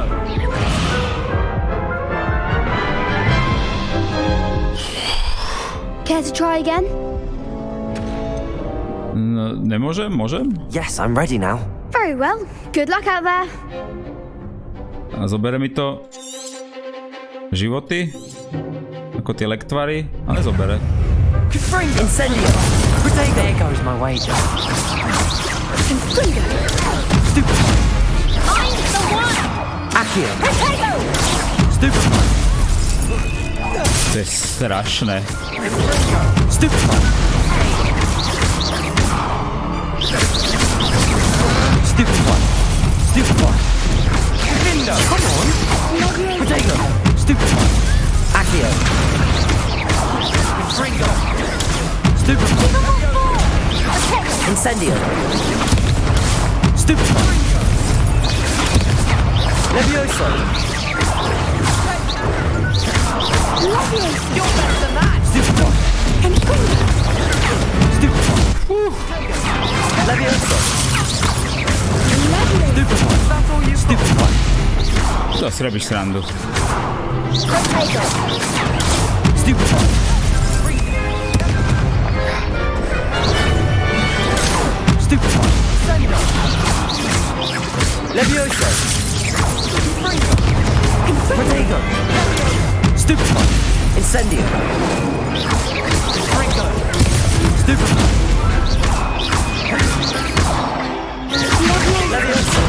Care to try again? No, nemôžem? Môžem? Yes, I'm ready now. Very well. Good luck out there. A zobere mi to životy? Ako tie lektvary? A nezobere. Incendio. There goes my wager. Stupid one. I'm the one! Accio. Potato! Stupid one. To je strašné. Stupid one. Stupid one. Stupid one. Window. Come on. Potato. Stupid one. Accio. Ringo. Stupid one. Incendio. Stupid one. Levioso. You're better than that. Stupid one. Stupid one. Levioso. Stupid one. Stupid one. To si robíš srandu. Stupid one. Stupid one. Levioso. Potato. Stupid one. Incendio. Stupid one. Levioso.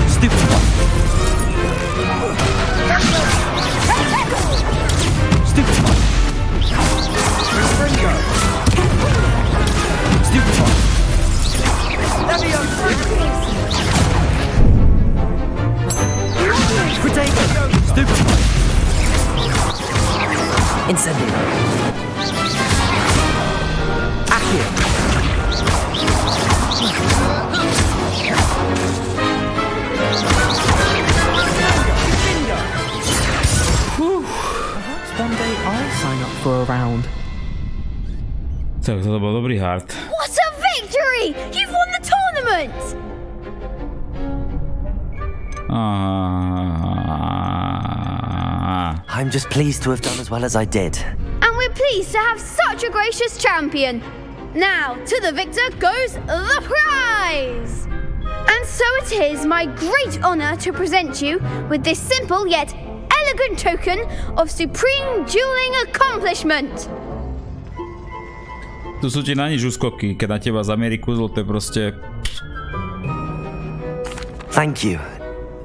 Stupid one. Stupid one. Stupid one. Potato. Stupid one. Incendio. Accio. Perhaps one day I'll sign up for a round. Tak to bol dobrý hard. What a victory! You've won the tournament! I'm just pleased to have done as well as I did. And we're pleased to have such a gracious champion. Now, to the victor goes the prize! And so it is my great honor to present you with this simple yet elegant token of supreme dueling accomplishment. Tu sú ti na nič úskoky, keď na teba zamierí kúzlo, to je proste... Thank you.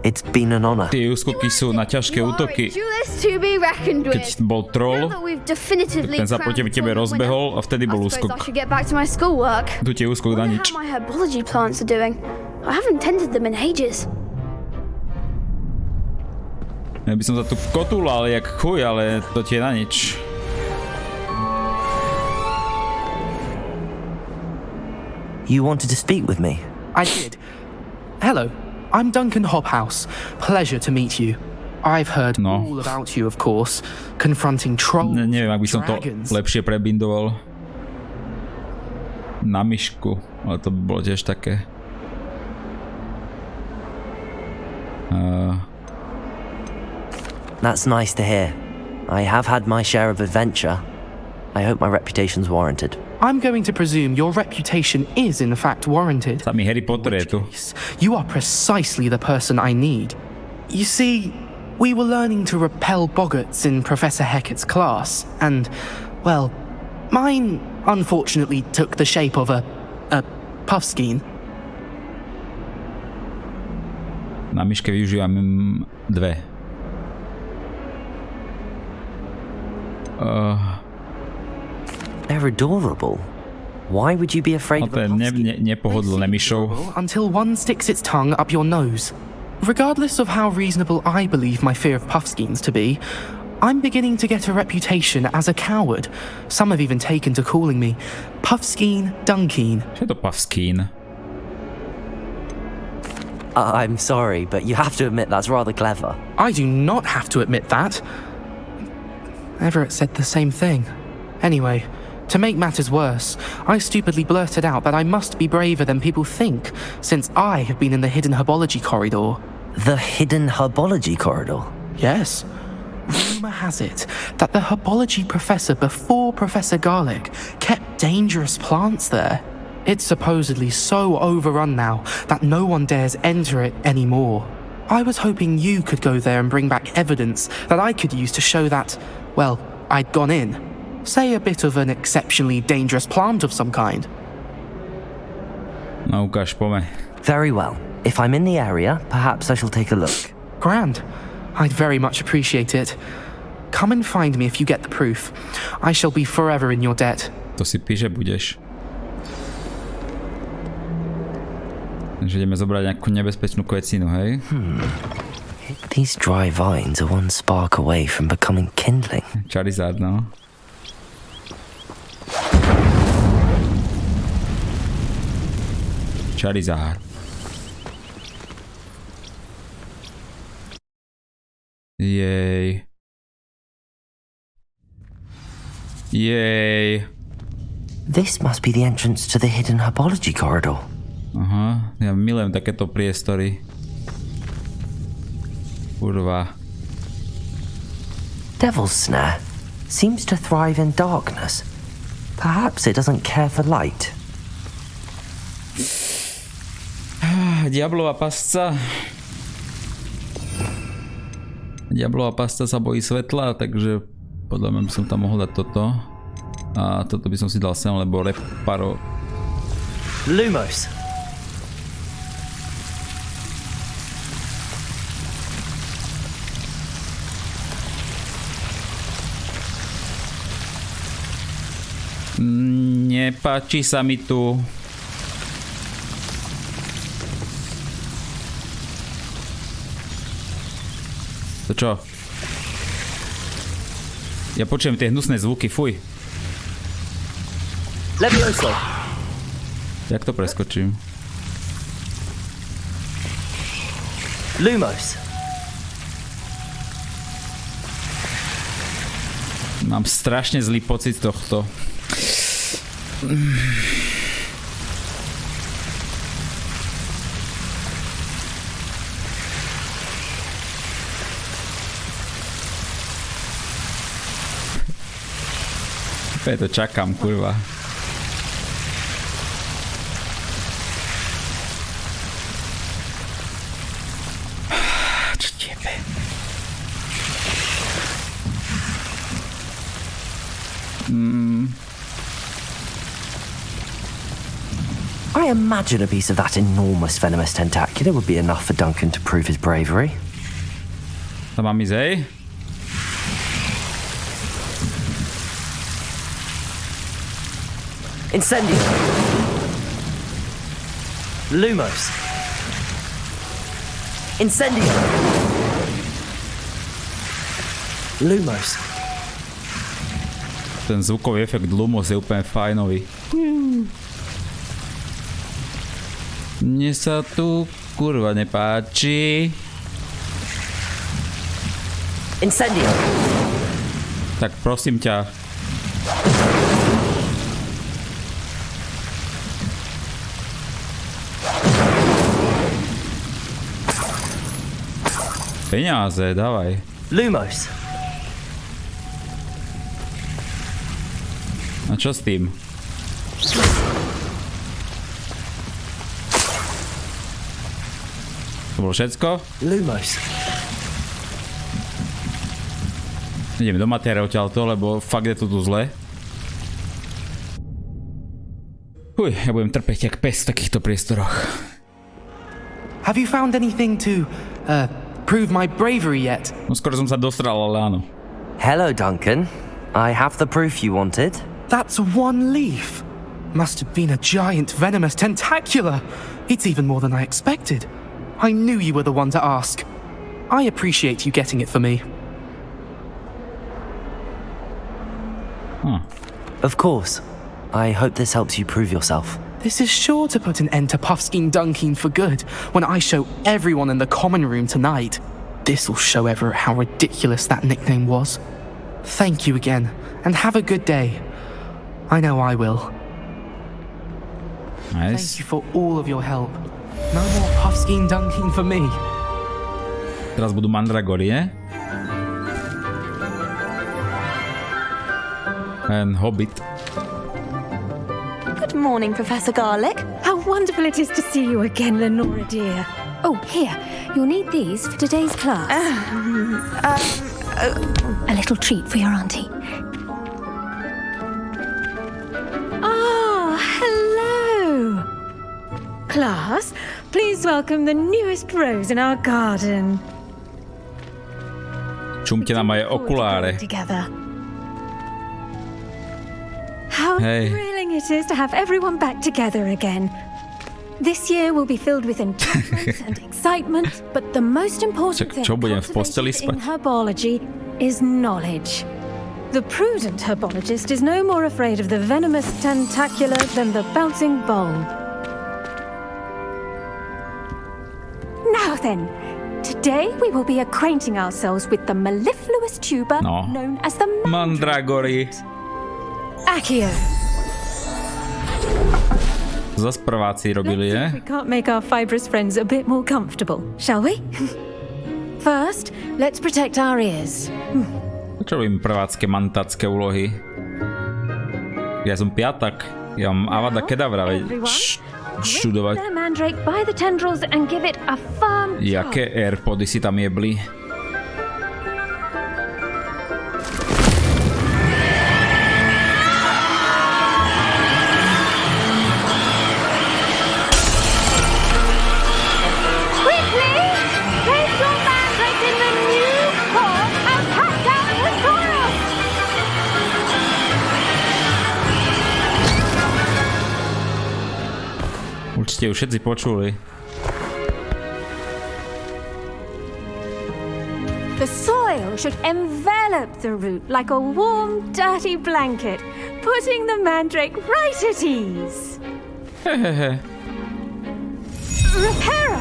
It's been an honor. Tie úskoky sú na ťažké útoky. Keď bol troll, ten sa proti tebe rozbehol a vtedy bol úskok. Tu tie úskok na nič. I haven't tended them in ages. Ja by som sa tu kotúlal jak chuj, ale to tie na nič. You wanted to speak with me? I did. Hello, I'm Duncan Hobhouse. Pleasure to meet you. I've heard all about you, of course, confronting trolls, neviem, ak by som to lepšie prebindoval. Na myšku, ale to by bolo tiež také. That's nice to hear. I have had my share of adventure. I hope my reputation's warranted. I'm going to presume your reputation is in fact warranted. Samý Harry Potter je tu. You are precisely the person I need. You see, we were learning to repel boggarts in Professor Hecat's class, and, well, mine unfortunately took the shape of a puffskein. Na myške využívam dve. They're adorable. Why would you be afraid of a nepohodlné myšou? Until one sticks its tongue up your nose. Regardless of how reasonable I believe my fear of puffskeins to be, I'm beginning to get a reputation as a coward. Some have even taken to calling me Puffskeen Dunkeen. Čo je to Puffskeen? I'm sorry, but you have to admit that's rather clever. I do not have to admit that. Everett said the same thing. Anyway, to make matters worse, I stupidly blurted out that I must be braver than people think, since I have been in the hidden herbology corridor. The hidden herbology corridor? Yes. Rumour has it that the herbology professor before Professor Garlic kept dangerous plants there. It's supposedly so overrun now that no one dares enter it anymore. I was hoping you could go there and bring back evidence that I could use to show that, well, I'd gone in. Say a bit of an exceptionally dangerous plant of some kind. No, ukáž, poďme. Very well. If I'm in the area, perhaps I shall take a look. Grand. I'd very much appreciate it. Come and find me if you get the proof. I shall be forever in your debt. To si píše budeš. Takže ideme zobrať nejakú nebezpečnú kvecinu, hej? These dry vines are one spark away from becoming kindling. Charizard, no. Charizard. Yay. Yay. This must be the entrance to the hidden herbology corridor. Aha, ja milujem takéto priestory. Kurva. Devil's Snare seems to thrive in darkness. Perhaps it doesn't care for light. Diablová pasca. Diablová pasca sa bojí svetla, takže podľa mňa by som tam mohol dať toto. A toto by som si dal sem, lebo reparo... Lumos. Nepáči sa mi tu. To čo? Ja počujem tie hnusné zvuky, fuj. Levioso. Jak to preskočím? Lumos. Mám strašne zlý pocit z tohto. To čakám, kurva. Čo tebe? I imagine a piece of that enormous venomous tentacular would be enough for Duncan to prove his bravery. Tam mám ísť, hej? Incendio! Lumos! Incendio! Lumos! Ten zvukový efekt Lumos je úplne fajnový. Mne sa tu kurva nepáči. Incendio! Tak prosím ťa. Peniaze, dávaj. Lumos. A čo s tým? To bolo všetko? Lumos. Idem do materiálu odtiaľto, lebo fakt je to tu zle. Ja budem trpeť jak pes v takýchto priestoroch. Have you found anything to, prove my bravery yet? No skoro som sa dostral, ale áno. Hello, Duncan. I have the proof you wanted. That's one leaf. Must have been a giant venomous tentacular. It's even more than I expected. I knew you were the one to ask. I appreciate you getting it for me. Huh. Of course. I hope this helps you prove yourself. This is sure to put an end to Puffskein Dunkeen for good when I show everyone in the common room tonight. This'll show Everett how ridiculous that nickname was. Thank you again, and have a good day. I know I will. Nice. Thank you for all of your help. No more Puffskein Dunkeen for me. Teraz budú mandragorie. And Hobbit. Good morning, Professor Garlic. How wonderful it is to see you again, Lenora dear. Oh, here. You'll need these for today's class. A little treat for your auntie. Ah, hello. Class, please welcome the newest rose in our garden. Čumte na moje okuláre. Together. How thrilling it is to have everyone back together again. This year will be filled with enchantment and excitement, but the most important thing cultivated in herbology is knowledge. The prudent herbologist is no more afraid of the venomous tentacular than the bouncing bulb. Now then, today we will be acquainting ourselves with the mellifluous tuber known as the mandragory. Accio. Zas prváci robili, je? We can't make our fibrous friends a bit more comfortable, shall we? First, let's protect our ears. Čo robím prvácké mantacké úlohy? Ja som piatak. Ja mám Avada Kedavra, študovať. Jaké airpody si tam jebli? Určite už všetci počuli. The soil should envelop the root like a warm, dirty blanket, putting the mandrake right at ease. Reparo!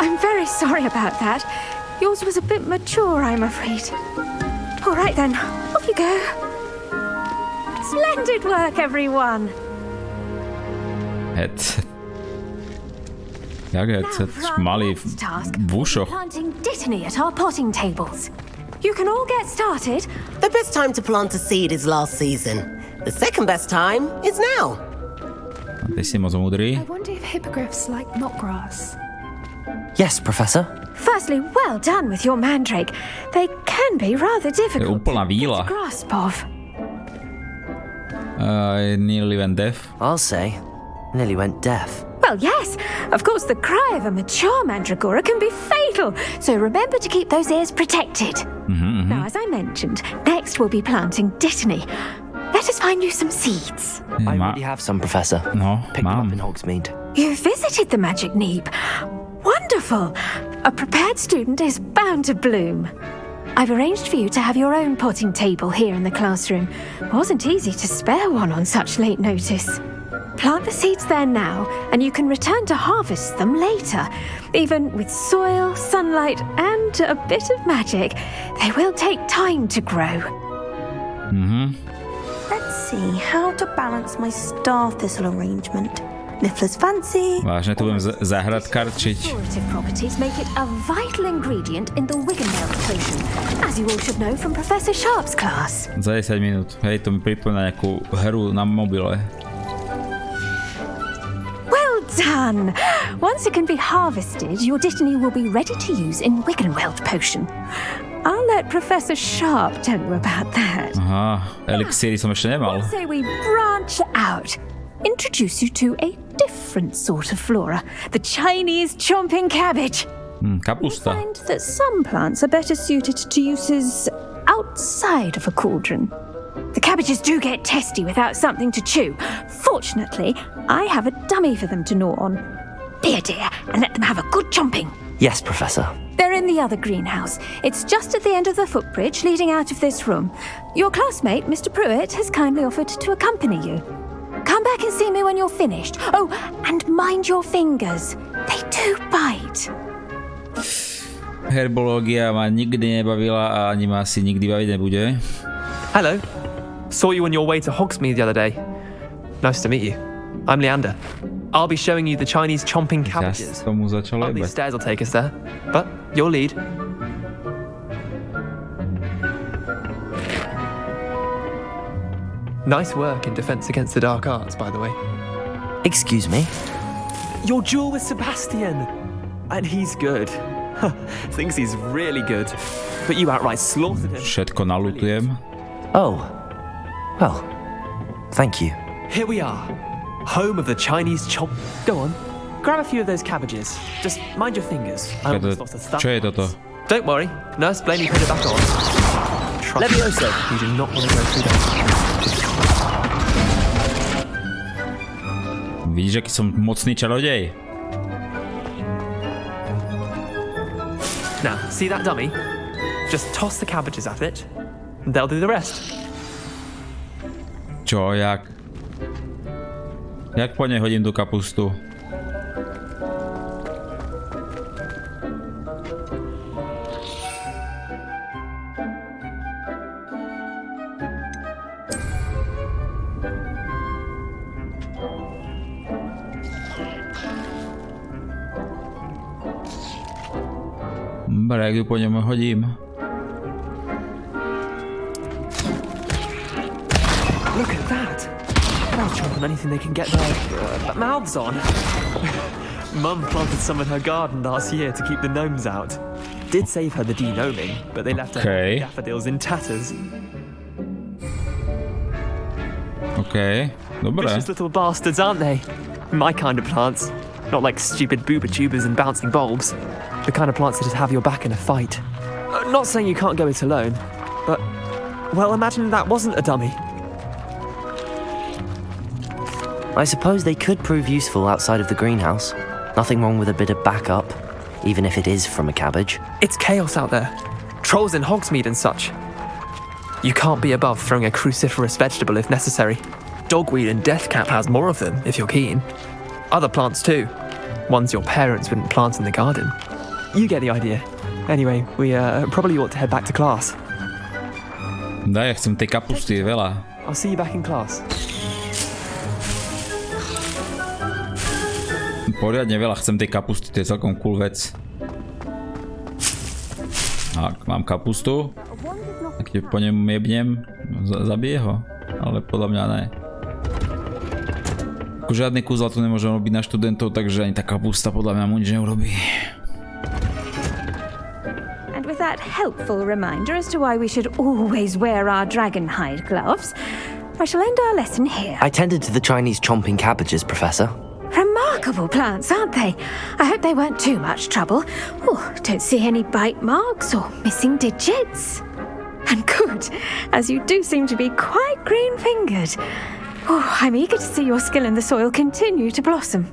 I'm very sorry about that. Yours was a bit mature, I'm afraid. All right then, off you go. Splendid work, everyone. Headset. Jak headset? Malý v ušoch. Planting Dittany at our potting tables. You can all get started. The best time to plant a seed is last season. The second best time is now. Ty si moc múdry. I wonder if hippogriffs like knotgrass. Yes, Professor. Firstly, well done with your mandrake. They can be rather To je difficult úplná víla. to grasp of. Nearly went deaf. I'll say. Nearly went deaf. Well, yes. Of course, the cry of a mature mandragora can be fatal, so remember to keep those ears protected. Now, as I mentioned, next we'll be planting Dittany. Let us find you some seeds. I already have some, Professor. No, Picked them up in Hogsmeade. You visited the magic neep. Wonderful. A prepared student is bound to bloom. I've arranged for you to have your own potting table here in the classroom. Wasn't easy to spare one on such late notice. Plant the seeds there now, and you can return to harvest them later. Even with soil, sunlight, and a bit of magic, they will take time to grow. Let's see how to balance my star thistle arrangement. Niffler's fancy. Vážne tu budem zahradkarčiť. Curative properties make it a vital ingredient in the Wiggenweld potion, as you all should know from Professor Sharp's class. Za 10 minút. Hej, to mi pripomína nejakú hru na mobile. Well done! Once it can be harvested, your Dittany will be ready to use in Wiggenweld potion. I'll let Professor Sharp tell you about that. Aha, elixíry som ešte nemal. Let's say we branch out. Introduce you to a different sort of flora, the Chinese chomping cabbage. Kapusta. You find that some plants are better suited to uses outside of a cauldron. The cabbages do get testy without something to chew. Fortunately, I have a dummy for them to gnaw on. Be a dear and let them have a good chomping. Yes, Professor. They're in the other greenhouse. It's just at the end of the footbridge leading out of this room. Your classmate, Mr. Pruitt, has kindly offered to accompany you. Come back and see me when you're finished. Oh, and mind your fingers. They do bite. Herbológia ma nikdy nebavila a ani ma asi nikdy baviť nebude. Hello. Saw you on your way to Hogsmeade the other day. Nice to meet you. I'm Leander. I'll be showing you the Chinese chomping cabbages. These stairs will take us there, but your lead. Nice work in Defense Against the Dark Arts, by the way. Excuse me? Your duel with Sebastian! And he's good. Thinks he's really good. But you outright slaughtered him. Všetko nalutujem. Oh. Well, thank you. Here we are. Home of the Chinese chomp... Go on. Grab a few of those cabbages. Just mind your fingers. Čo je toto? Don't worry. Nurse Blaney put it back on. Levioso. You do not want to go through that. Vidíš, aký som mocný čarodej? Now, see that dummy? Just toss the cabbages at it, and they'll do the rest. Čo, jak? Jak po nej hodím tú kapustu? Jak ju po ňom hodím. Look at that! They'll chomp on anything they can get their mouths on. Mum planted some in her garden last year to keep the gnomes out. Did save her the de-gnoming, but they left her daffodils in tatters. Okay, dobre. Vicious little bastards, aren't they? My kind of plants. Not like stupid booba tubers and bouncing bulbs. The kind of plants that just have your back in a fight. Not saying you can't go it alone, but, well, imagine that wasn't a dummy. I suppose they could prove useful outside of the greenhouse. Nothing wrong with a bit of backup, even if it is from a cabbage. It's chaos out there. Trolls in Hogsmeade and such. You can't be above throwing a cruciferous vegetable if necessary. Dogweed and deathcap has more of them, if you're keen. Other plants too. Ones your parents wouldn't plant in the garden. You get the idea. Anyway, we probably ought to head back to class. Daj, ja chcem tej kapusty, je veľa. I'll see you back in class. Poriadne veľa chcem tej kapusty, to je celkom cool vec. Tak, mám kapustu. Tak ti po ňom jebnem, zabije ho, ale podľa mňa ne. Žiadne kúzla tu nemôžem robiť na študentov, takže ani tá kapusta podľa mňa mu nič neurobí. And with that helpful reminder as to why we should always wear our dragon hide gloves, I shall end our lesson here. I tended to the Chinese chomping cabbages, Professor. Remarkable plants, aren't they? I hope they weren't too much trouble. Oh, don't see any bite marks or missing digits. And good, as you do seem to be quite green-fingered. Oh, I'm eager to see your skill in the soil continue to blossom.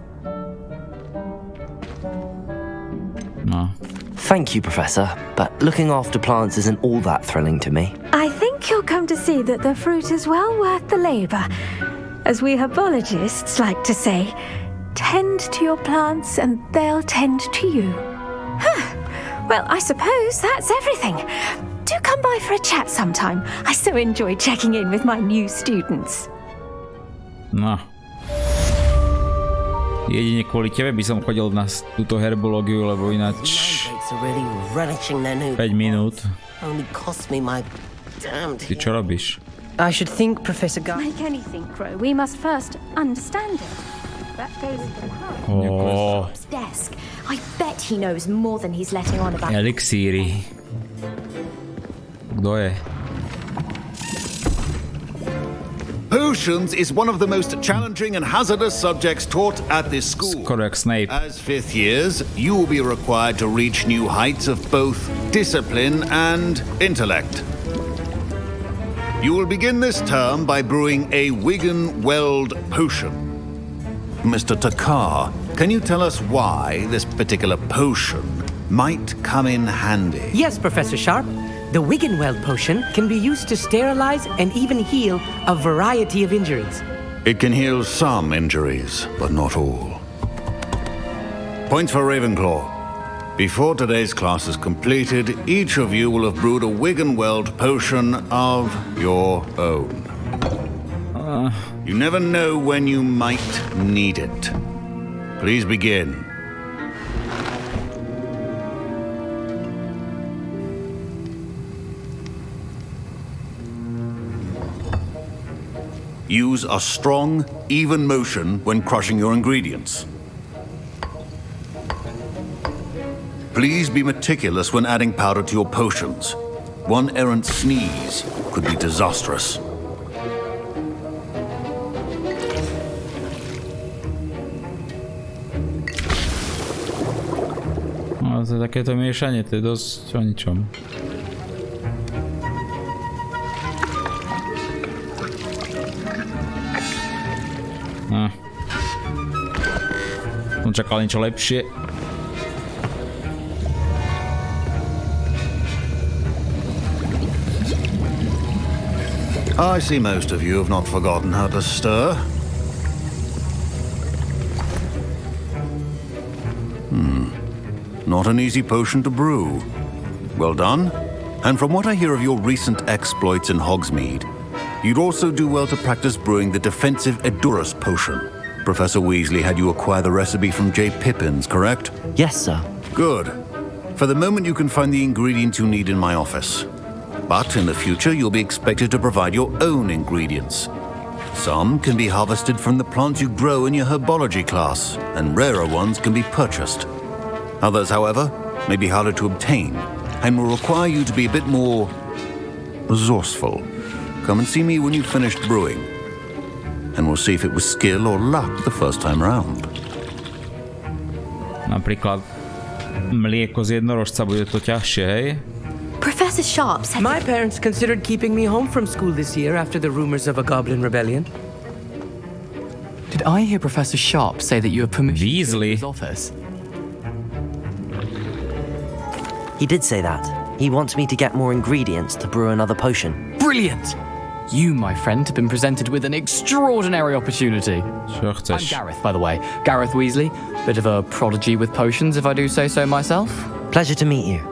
No. Thank you, Professor, but looking after plants isn't all that thrilling to me. I think you'll come to see that the fruit is well worth the labour. As we herbologists like to say, tend to your plants and they'll tend to you. Well, I suppose that's everything. Do come by for a chat sometime. I so enjoy checking in with my new students. No. Jedine kvôli tebe by som chodil na túto herbológiu, lebo ináč 5 minút. Ty čo robíš? I should think, Professor Like anything, Crow, we must first understand it. That goes to the heart. Oh. Desk. I bet he knows more than he's letting on about. Elixíry. Kto je? Potions is one of the most challenging and hazardous subjects taught at this school. Correct, Snape. As fifth years, you will be required to reach new heights of both discipline and intellect. You will begin this term by brewing a Wiggenweld potion. Mr. Takar, can you tell us why this particular potion might come in handy? Yes, Professor Sharp. The Wiggenweld potion can be used to sterilize and even heal a variety of injuries. It can heal some injuries, but not all. Points for Ravenclaw. Before today's class is completed, each of you will have brewed a Wiggenweld potion of your own. You never know when you might need it. Please begin. Use a strong, even motion when crushing your ingredients. Please be meticulous when adding powder to your potions. One errant sneeze could be disastrous. No, to takéto miešanie, to je dosť o ničom. Som čakal niečo lepšie. I see most of you have not forgotten how to stir. Not an easy potion to brew. Well done. And from what I hear of your recent exploits in Hogsmeade, you'd also do well to practice brewing the defensive Edurus potion. Professor Weasley had you acquire the recipe from J. Pippins, correct? Yes, sir. Good. For the moment, you can find the ingredients you need in my office. But in the future, you'll be expected to provide your own ingredients. Some can be harvested from the plants you grow in your herbology class, and rarer ones can be purchased. Others, however, may be harder to obtain, and will require you to be a bit more resourceful. Come and see me when you've finished brewing, and we'll see if it was skill or luck the first time round. Napríklad mlieko z jednorožca, bude to ťažšie, hej? Professor Sharp said my parents considered keeping me home from school this year after the rumors of a goblin rebellion. Did I hear Professor Sharp say that you have permission to his office? He did say that. He wants me to get more ingredients to brew another potion. Brilliant! You, my friend, have been presented with an extraordinary opportunity. Sure, I'm Gareth, by the way. Gareth Weasley. Bit of a prodigy with potions, if I do say so myself. Pleasure to meet you.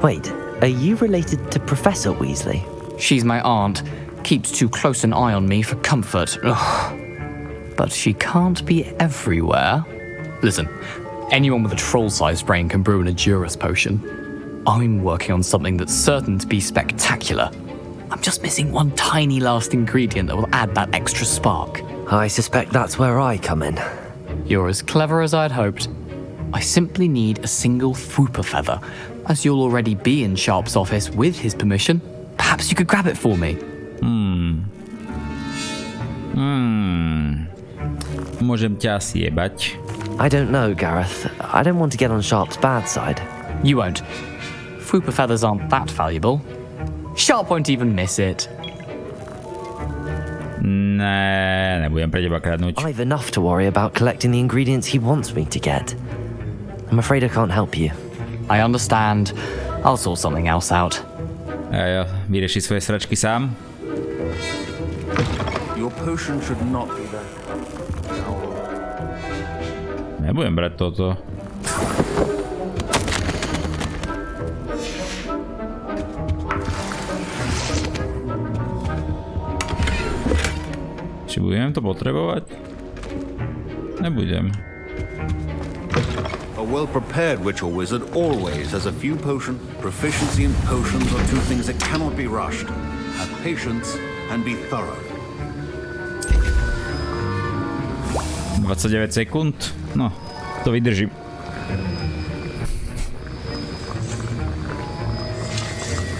Wait, are you related to Professor Weasley? She's my aunt. Keeps too close an eye on me for comfort. Ugh. But she can't be everywhere. Listen, anyone with a troll-sized brain can brew an Edurus potion. I'm working on something that's certain to be spectacular. I'm just missing one tiny last ingredient that will add that extra spark. I suspect that's where I come in. You're as clever as I'd hoped. I simply need a single Fwooper feather. As you'll already be in Sharp's office with his permission, perhaps you could grab it for me. Môžem ťa asi jebať. I don't know, Gareth. I don't want to get on Sharp's bad side. You won't. Fwooper feathers aren't that valuable. Sharp won't even miss it. Ne, nebudem pre teba kradnúť. I've enough to worry about collecting the ingredients he wants me to get. I'm afraid I can't help you. I understand. I'll sort something else out. Ja, vyrieši svoje sračky sám. Your potion should not be there. Nebudem brať toto. Či budem to potrebovať? Nebudem. A well-prepared witch or wizard always has a few potion. Proficiency in potions are two things that cannot be rushed. Have patience and be thorough. 29 sekúnd? No, to vydržím.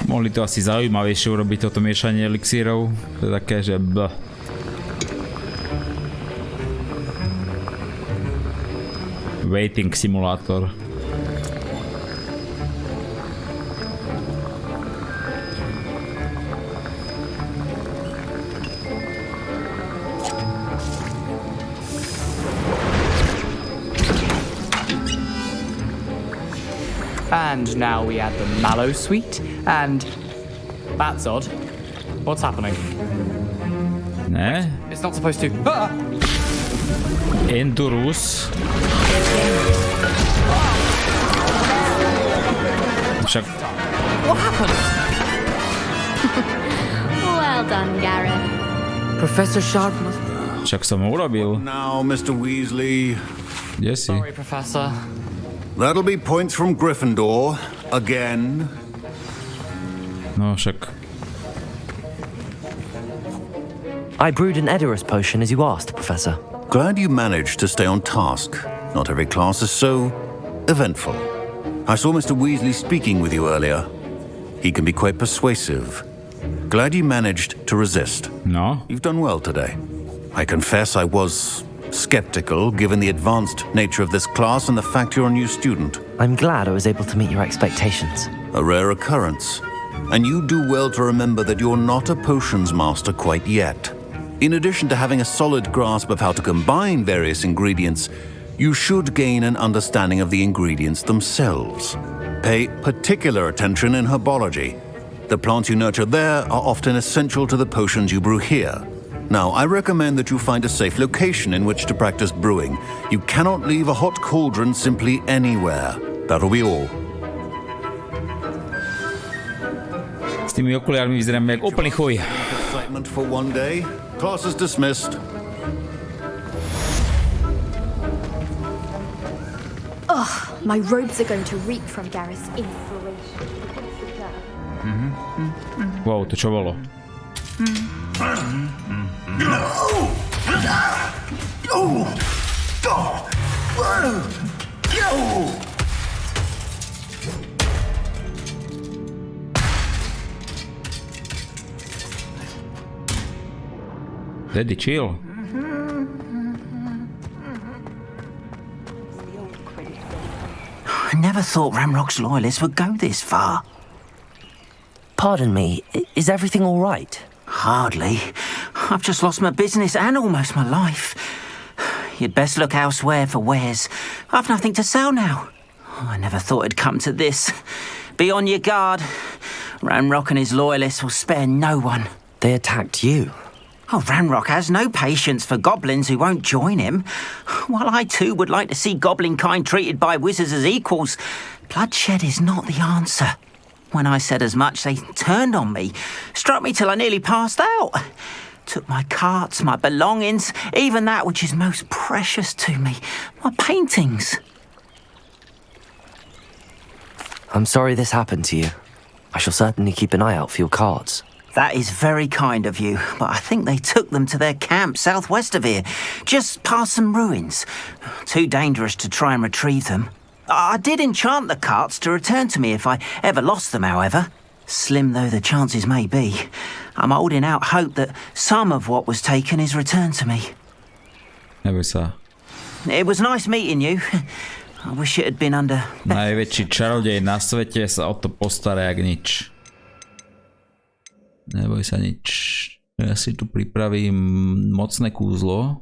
Mohli to asi zaujímavejšie urobiť toto miešanie elixírov. To je také, že waiting simulátor. And now we add the mallow sweet, and that's odd. What's happening? Ne? It's not supposed to. Ah! Endurus. Však... What happened? Well done, Gareth. Professor Sharp must... Však som ho urobil. Now, Mr. Weasley. Kde si? Sorry, Professor. That'll be points from Gryffindor. Again. No však... I brewed an Edurus potion as you asked, Professor. Glad you managed to stay on task. Not every class is so eventful. I saw Mr. Weasley speaking with you earlier. He can be quite persuasive. Glad you managed to resist. No. You've done well today. I confess I was skeptical given the advanced nature of this class and the fact you're a new student. I'm glad I was able to meet your expectations. A rare occurrence. And you do well to remember that you're not a potions master quite yet. In addition to having a solid grasp of how to combine various ingredients, you should gain an understanding of the ingredients themselves. Pay particular attention in herbology. The plants you nurture there are often essential to the potions you brew here. Now, I recommend that you find a safe location in which to practice brewing. You cannot leave a hot cauldron simply anywhere. That'll be all. S tými okuliármi vyzerám jak úplný chuj. Excitement for one day. Class is dismissed. Ugh, my robes are going to reek from Gareth's inspiration. Wow, to čo bolo? Daddy, chill. I never thought Ramrock's loyalists would go this far. Pardon me, is everything all right? Hardly. I've just lost my business and almost my life. You'd best look elsewhere for wares. I've nothing to sell now. I never thought it'd come to this. Be on your guard. Ramrock and his loyalists will spare no one. They attacked you? Oh, Ranrock has no patience for goblins who won't join him. While I too would like to see goblin kind treated by wizards as equals, bloodshed is not the answer. When I said as much, they turned on me, struck me till I nearly passed out. Took my carts, my belongings, even that which is most precious to me, my paintings. I'm sorry this happened to you. I shall certainly keep an eye out for your cards. That is very kind of you, but I think they took them to their camp southwest of here, just past some ruins. Too dangerous to try and retrieve them. I did enchant the carts to return to me if I ever lost them, however. Slim though the chances may be, I'm holding out hope that some of what was taken is returned to me. Neboj sa. It was nice meeting you. I wish it had been under... Najväčší čarodej na svete sa o to postará jak nič. Neboj sa nič. Ja si tu pripravím mocné kúzlo.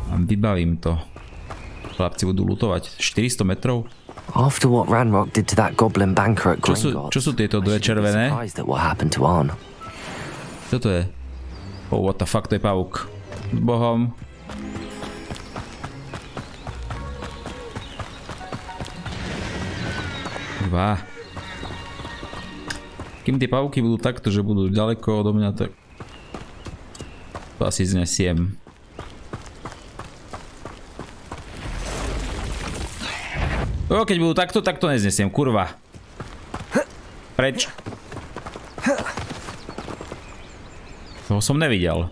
A vybavím to. Chlapci budú lutovať. 400 metrov? After what Ranrock did to that goblin banker at Gringotts, čo sú tieto dve červené? Čo to je? Oh, what the fuck, to je pavúk. S Bohom. Kurva. Kým tie pavúky budú takto, že budú ďaleko odo mňa, tak to asi znesiem. Keď budú takto, tak to neznesiem, kurva. Preč. Toho som nevidel.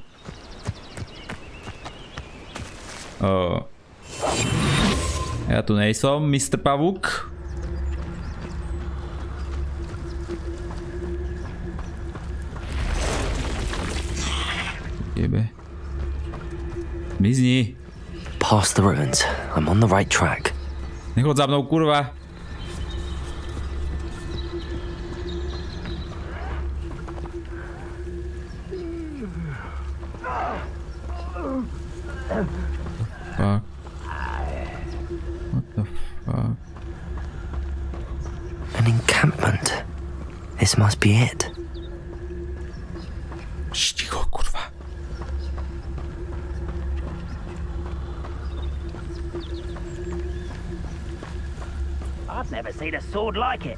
Ja tu nejsom, Mr. Pavúk. Jebe. Mizni. Past the ruins. I'm on the right track. Nechod za mnou, kurva. Fuck. What the fuck? An encampment. This must be it. Ticho, kurwa. I've never seen a sword like it.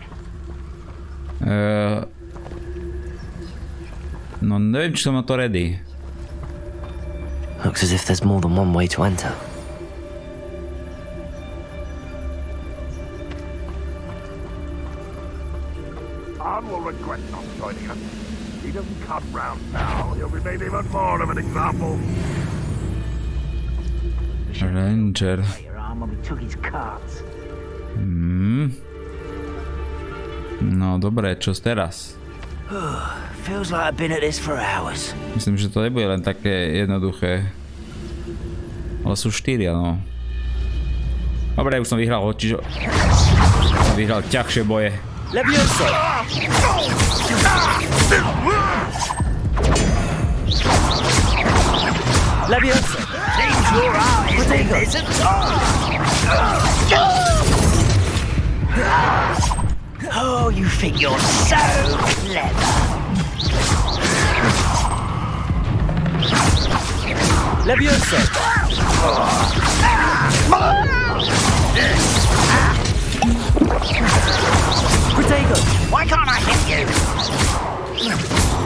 No neviem, či som na to ready. Looks as if there's more than one way to enter. Anne will regret not joining us. He doesn't come round now. He'll be made even more of an example. Ranger. Your arm when we took his carts. No dobre, čo teraz? Feels like I've been at this for hours. Myslím, že to nebude len také jednoduché. Ale sú 4, no. Dobre, už som vyhral čiže... Som vyhral ťažšie boje. Levioso! Levioso! Seems your eyes isn't Oh, you think you're so clever. Levioso! Protego! Why can't I hit you?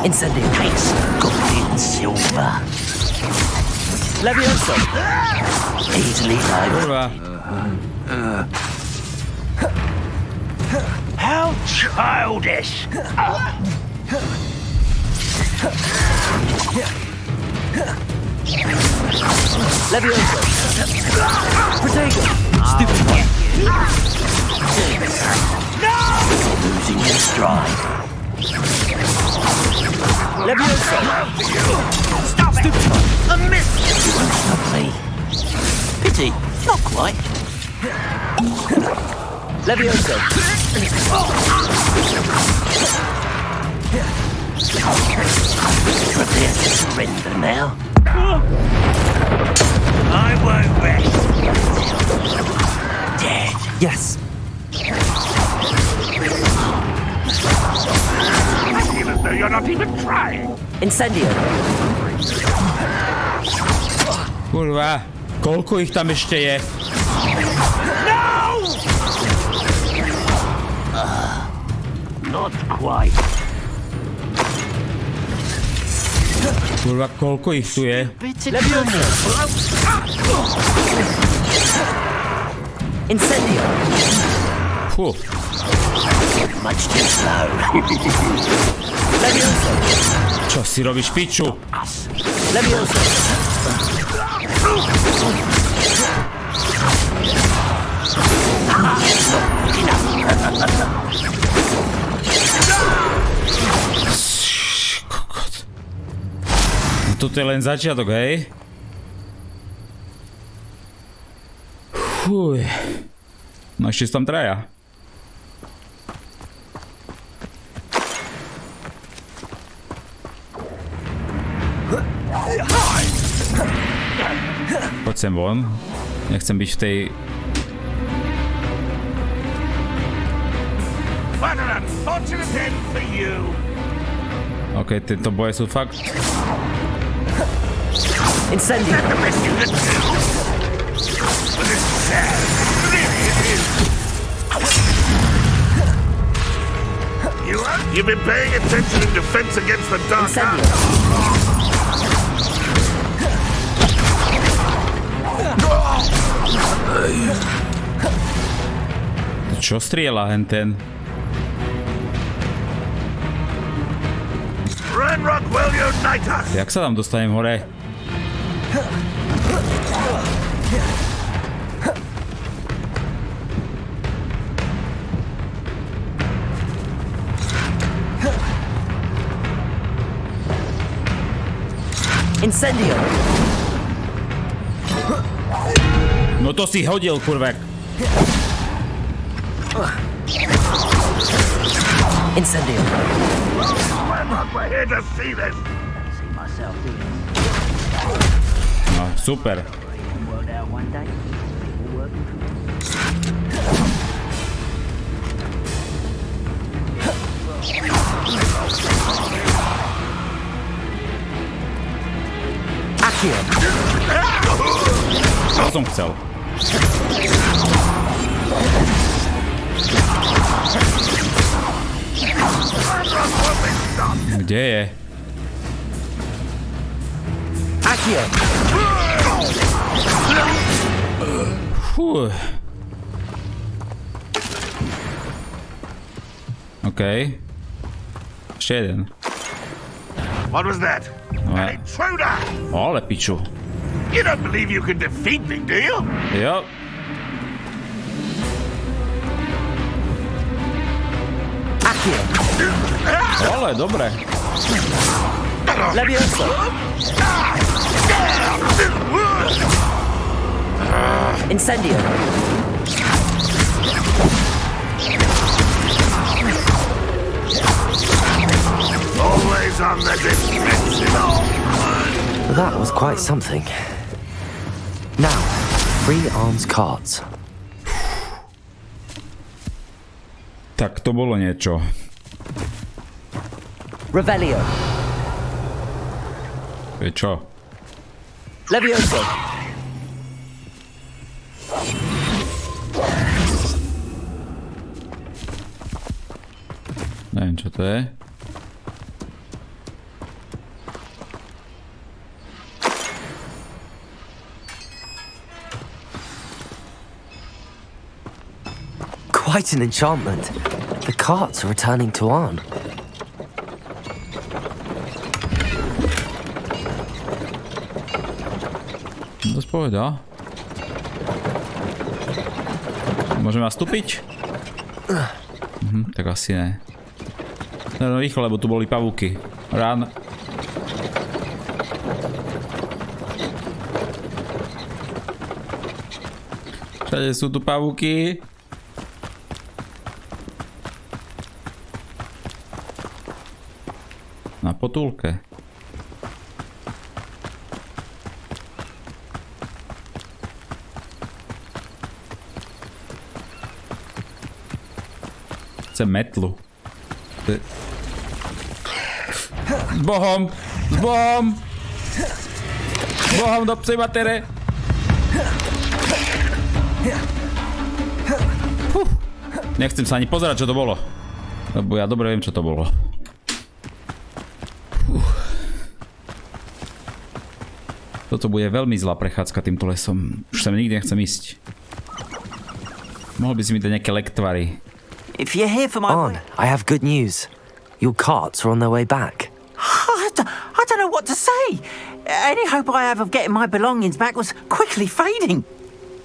Incendio. Pace, gold and silver. Levioso! Easily live. How childish! Levioso! Protego! Stupid one! No! Losing your stride. Levioso! Stop it! Stupid one! A miss! You won't stop me. Pity, not quite. Levioso! Prepare to surrender now. I won't rest. Dead. Yes. I feel as though you're not even trying. Incendio. Kurva, koľko ich tam ešte je? No! Not quite. Kurva, koľko ich tu je? Incendio. Fú. Much too slow. Levioso. Čo si robíš, piču? Levioso. Toto je len začiatok, hej? Fúj. No ešte sú tam traja. Poď sem von. Nechcem byť v tej... What an unfortunate end for you. OK, tieto boje sú fakt... Incendio. That's the best you can do. But it's sad. Really, it is. You've been paying attention in defense against the dark arts. Čo strieľa henten? Run, Rokville, unite us. Jak sa tam dostanem hore? Incendio. No to si hodil, kurvek. Incendio. We're here to see this. No, super. Akio. Čo som chcel? Kde je? Akio. Fú. OK. Ešte jeden. What was that? An intruder! Ale piču. You don't believe you can defeat me, do you? Jo. Akio. Ale, dobre. Levioso. Incendio. Always on the defensive. That was quite something. Now, free arms cards. Tak to bolo niečo. Revelio. Je čo? Levioso. Neviem, čo to je. Quite an enchantment. The carts are returning to Arn. To spovedá. Môžeme nastúpiť? Tak asi ne. No rýchlo, lebo tu boli pavúky. Run. Všade sú tu pavúky. Na potulke. Chcem metlu. S Bohom! S Bohom! S Bohom do psej matere! Nechcem sa ani pozerať, čo to bolo. Lebo ja dobre viem, čo to bolo. Toto bude veľmi zlá prechádzka týmto lesom. Už sa mi nikdy nechcem ísť. Mohol by si mi dať nejaké lektvary. If you're here for my... On, I have good news. Your carts are on their way back. I don't know what to say. Any hope I have of getting my belongings back was quickly fading.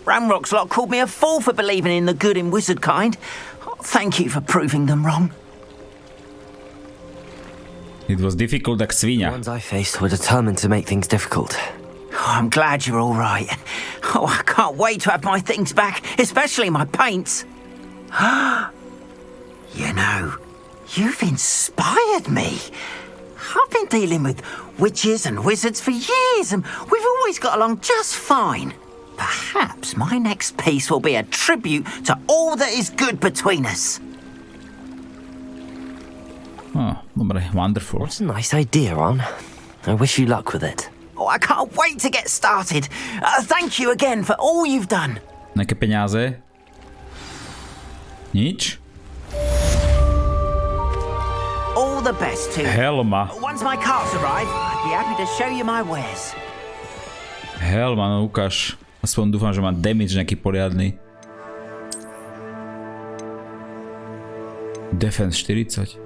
Ramrock's lot called me a fool for believing in the good in wizard kind. Thank you for proving them wrong. It was difficult, jak svinia. The ones I faced were determined to make things difficult. Oh, I'm glad you're all right. Oh, I can't wait to have my things back, especially my paints. You know, you've inspired me. I've been dealing with witches and wizards for years, and we've always got along just fine. Perhaps my next piece will be a tribute to all that is good between us. Oh, dobre, wonderful. What a nice idea, Ron. I wish you luck with it. Oh, I can't wait to get started. Thank you again for all you've done. Nejaké peniaze? Nič? All the best to you. Helma. Once my carts arrive, I'd be happy to show you my wares. Helma, no ukáž. Aspoň dúfam, že má damage nejaký poriadny. Defense 40.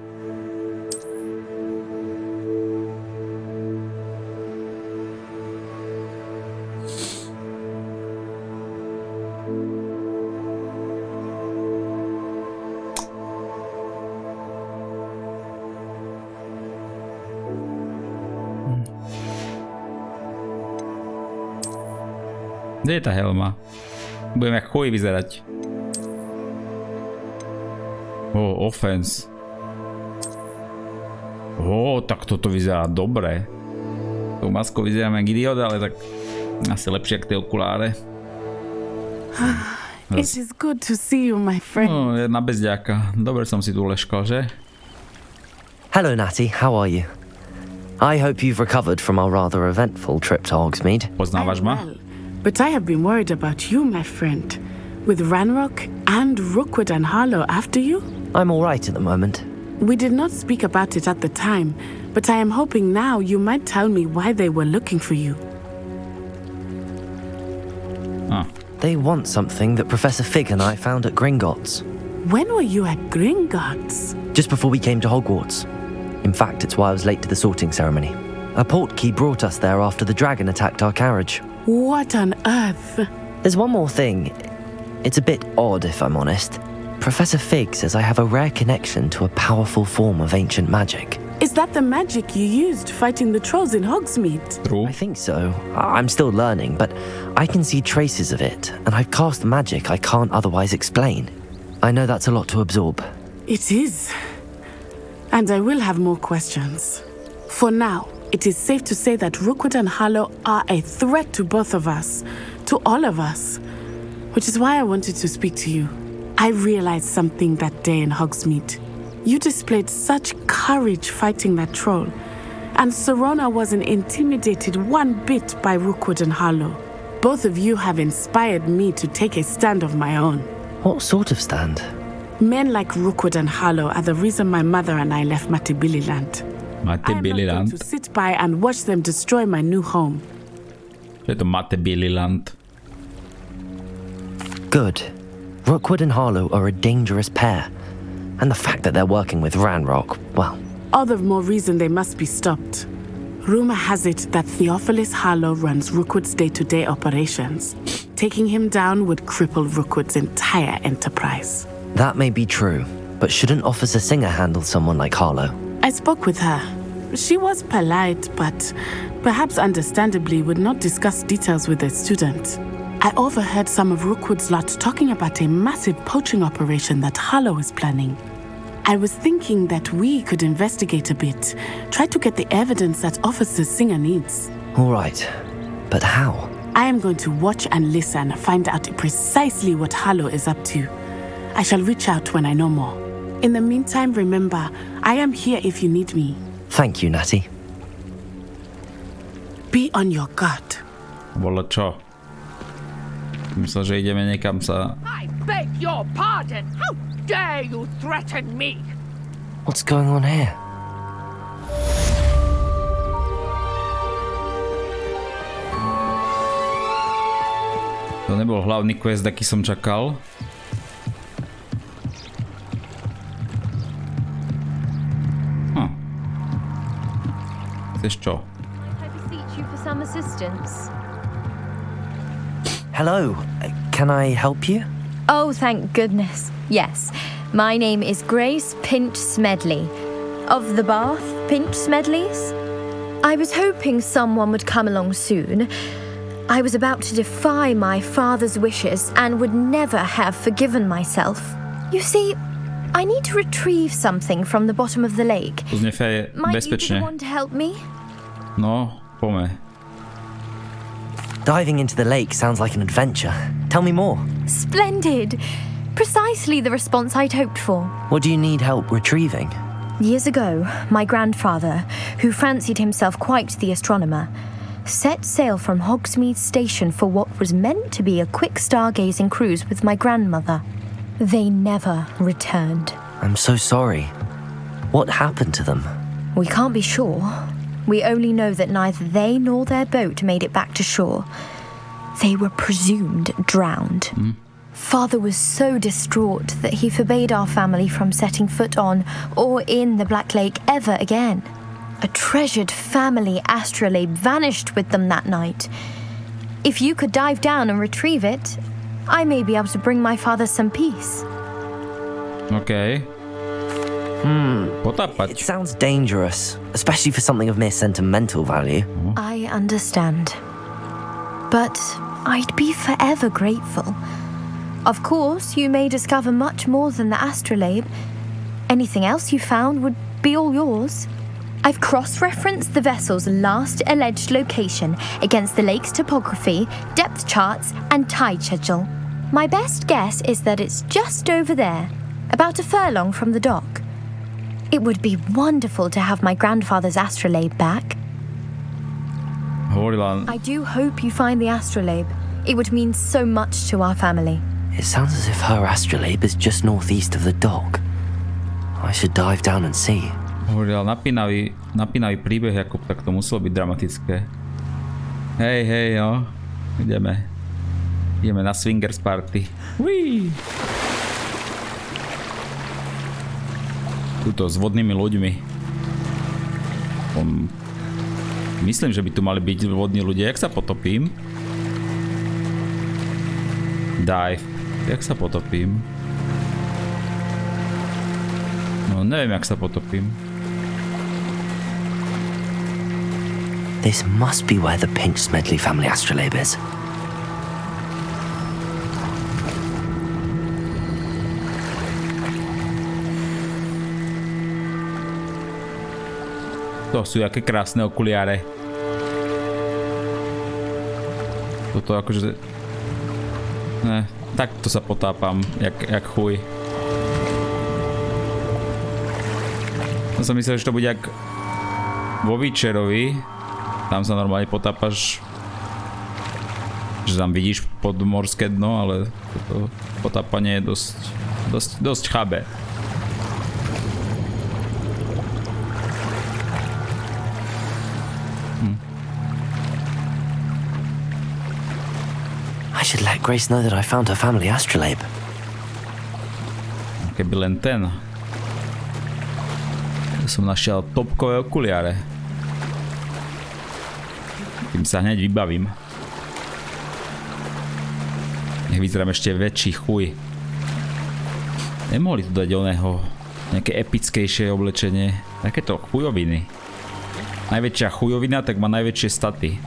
Kde je tá helma? Budem jak chuj vyzerať. Offense. Tak toto vyzerá dobre. Tou maskou vyzerám jak idiot, ale tak asi lepšie jak tie okuláre. It is good to see you, my friend. Jedna bezďaka. Dobre som si tu leškal, že? Hello, Natty. How are you? I hope you've recovered from our rather eventful trip to Hogsmeade. Poznávaš ma? But I have been worried about you, my friend. With Ranrock and Rookwood and Harlow after you? I'm all right at the moment. We did not speak about it at the time, but I am hoping now you might tell me why they were looking for you. They want something that Professor Fig and I found at Gringotts. When were you at Gringotts? Just before we came to Hogwarts. In fact, it's why I was late to the sorting ceremony. A portkey brought us there after the dragon attacked our carriage. What on earth? There's one more thing. It's a bit odd, if I'm honest. Professor Fig says I have a rare connection to a powerful form of ancient magic. Is that the magic you used fighting the trolls in Hogsmeade? True. I think so. I'm still learning, but I can see traces of it, and I've cast magic I can't otherwise explain. I know that's a lot to absorb. It is. And I will have more questions. For now, it is safe to say that Rookwood and Harlow are a threat to both of us, to all of us, which is why I wanted to speak to you. I realized something that day in Hogsmeade. You displayed such courage fighting that troll, and Serona wasn't intimidated one bit by Rookwood and Harlow. Both of you have inspired me to take a stand of my own. What sort of stand? Men like Rookwood and Harlow are the reason my mother and I left Matabeleland. I am not going to sit by and watch them destroy my new home. Good. Rookwood and Harlow are a dangerous pair. And the fact that they're working with Ranrock, well... All the more reason they must be stopped. Rumor has it that Theophilus Harlow runs Rookwood's day-to-day operations. Taking him down would cripple Rookwood's entire enterprise. That may be true, but shouldn't Officer Singer handle someone like Harlow? I spoke with her. She was polite, but perhaps understandably would not discuss details with a student. I overheard some of Rookwood's lot talking about a massive poaching operation that Harlow is planning. I was thinking that we could investigate a bit, try to get the evidence that Officer Singer needs. All right, but how? I am going to watch and listen, find out precisely what Harlow is up to. I shall reach out when I know more. In the meantime, remember, I am here if you need me. Thank you, Natty. Be on your guard. Bolo čo? Myslel, že ideme niekam sa... I beg your pardon. How dare you threaten me? What's going on here? To nebol hlavný quest, aký som čakal. Chceš čo? I beseech you for some assistance. Hello, can I help you? Oh, thank goodness. Yes. My name is Grace Pinch Smedley. Of the Bath Pinch Smedleys? I was hoping someone would come along soon. I was about to defy my father's wishes and would never have forgiven myself. You see, I need to retrieve something from the bottom of the lake. Might you be the one to help me? No, poďme. Diving into the lake sounds like an adventure. Tell me more. Splendid! Precisely the response I'd hoped for. What do you need help retrieving? Years ago, my grandfather, who fancied himself quite the astronomer, set sail from Hogsmeade Station for what was meant to be a quick stargazing cruise with my grandmother. They never returned. I'm so sorry. What happened to them? We can't be sure. We only know that neither they nor their boat made it back to shore. They were presumed drowned. Father was so distraught that he forbade our family from setting foot on or in the Black Lake ever again. A treasured family astrolabe vanished with them that night. If you could dive down and retrieve it, I may be able to bring my father some peace. Okay. It sounds dangerous, especially for something of mere sentimental value. I understand. But I'd be forever grateful. Of course, you may discover much more than the astrolabe. Anything else you found would be all yours. I've cross-referenced the vessel's last alleged location against the lake's topography, depth charts, and tide schedule. My best guess is that it's just over there, about a furlong from the dock. It would be wonderful to have my grandfather's astrolabe back. I do hope you find the astrolabe. It would mean so much to our family. It sounds as if her astrolabe is just northeast of the dock. I should dive down and see. Hovoril, napínavý príbeh, Jakub, tak to muselo byť dramatické. Hej, jo. Ideme na swingers party. Whee! Tuto s vodnými ľuďmi. Myslím, že by tu mali byť vodní ľudia. Jak sa potopím? Dive. Jak sa potopím? No, neviem, jak sa potopím. This must be where the Pinch Smedley family astrolabe is. To sú jaké krásne okuliare. Toto akože... Ne, takto sa potápam, jak chuj. Ja som myslel, že to bude jak vo Witcherovi. Tam sa normálne potápaš, že tam vidíš podmorské dno, ale toto potápanie je dosť chabé. I should let Grace know that I found her family astrolabe. Keby len ten. Ja som našiel topkové okuliare. Tým sa hneď vybavím. Nech vyzerám ešte väčší chuj. Nemohli tu dať oného nejaké epickejšie oblečenie. Takéto chujoviny. Najväčšia chujovina, tak má najväčšie staty.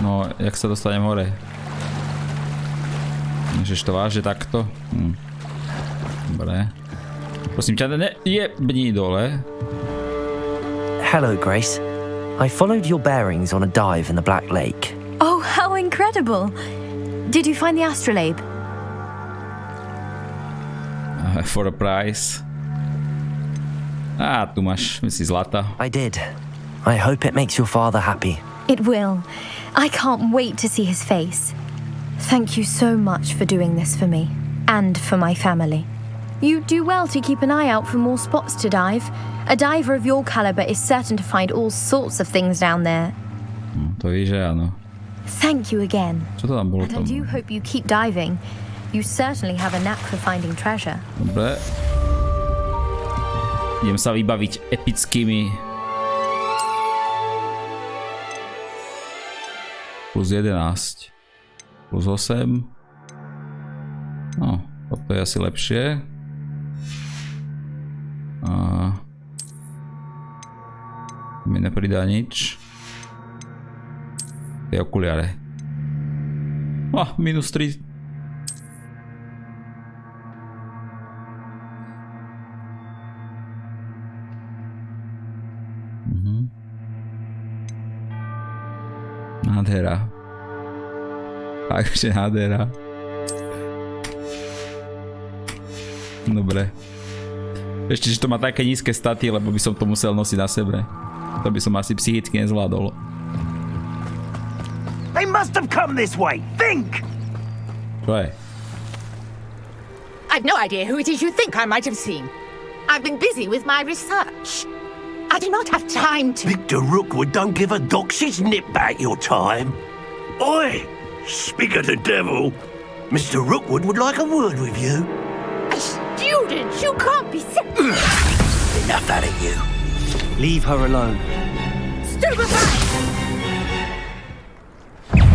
No, jak sa dostanem hore? Môžeš to vážiť takto? Dobre. Prosím ťa, nejebni dole. Hello, Grace. I followed your bearings on a dive in the Black Lake. Oh, how incredible! Did you find the astrolabe? For a price. Tu máš, myslí zlata. I did. I hope it makes your father happy. It will. I can't wait to see his face. Thank you so much for doing this for me, and for my family. You do well to keep an eye out for more spots to dive. A diver of your caliber is certain to find all sorts of things down there. To víš, že áno. Thank you again. Čo to tam bolo And I do hope you keep diving. You certainly have a knack for finding treasure. Dobre. Idem sa vybaviť epickými. Plus 11. Plus 8. No, toto je asi lepšie. Mi nepridá nič. Tie okuliare. Minus 3. Nádhera. Takže nádhera. Dobre. Ešte, že to má také nízke staty, lebo by som to musel nosiť na sebe. To by som asi psychicky nezvládol. They must have come this way. Think! Čo je? I've no idea who it is you think I might have seen. I've been busy with my research. I do not have time to... Victor Rookwood don't give a doxy's nip back your time. Oi! Speak of the devil. Mr. Rookwood would like a word with you. A student? You can't be serious. Enough out of you. Leave her alone. Stupefy!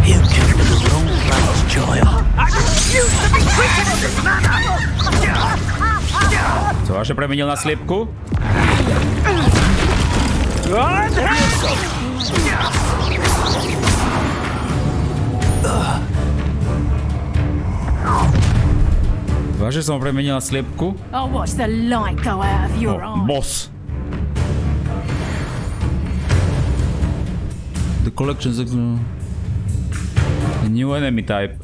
You took to the wrong place, child. I refuse to be treated in this manner! Co vaše premenil na sliepku? Váže som premenil na sliepku? I'll watch the light go out of your eyes. Boss. The collection is a new enemy type.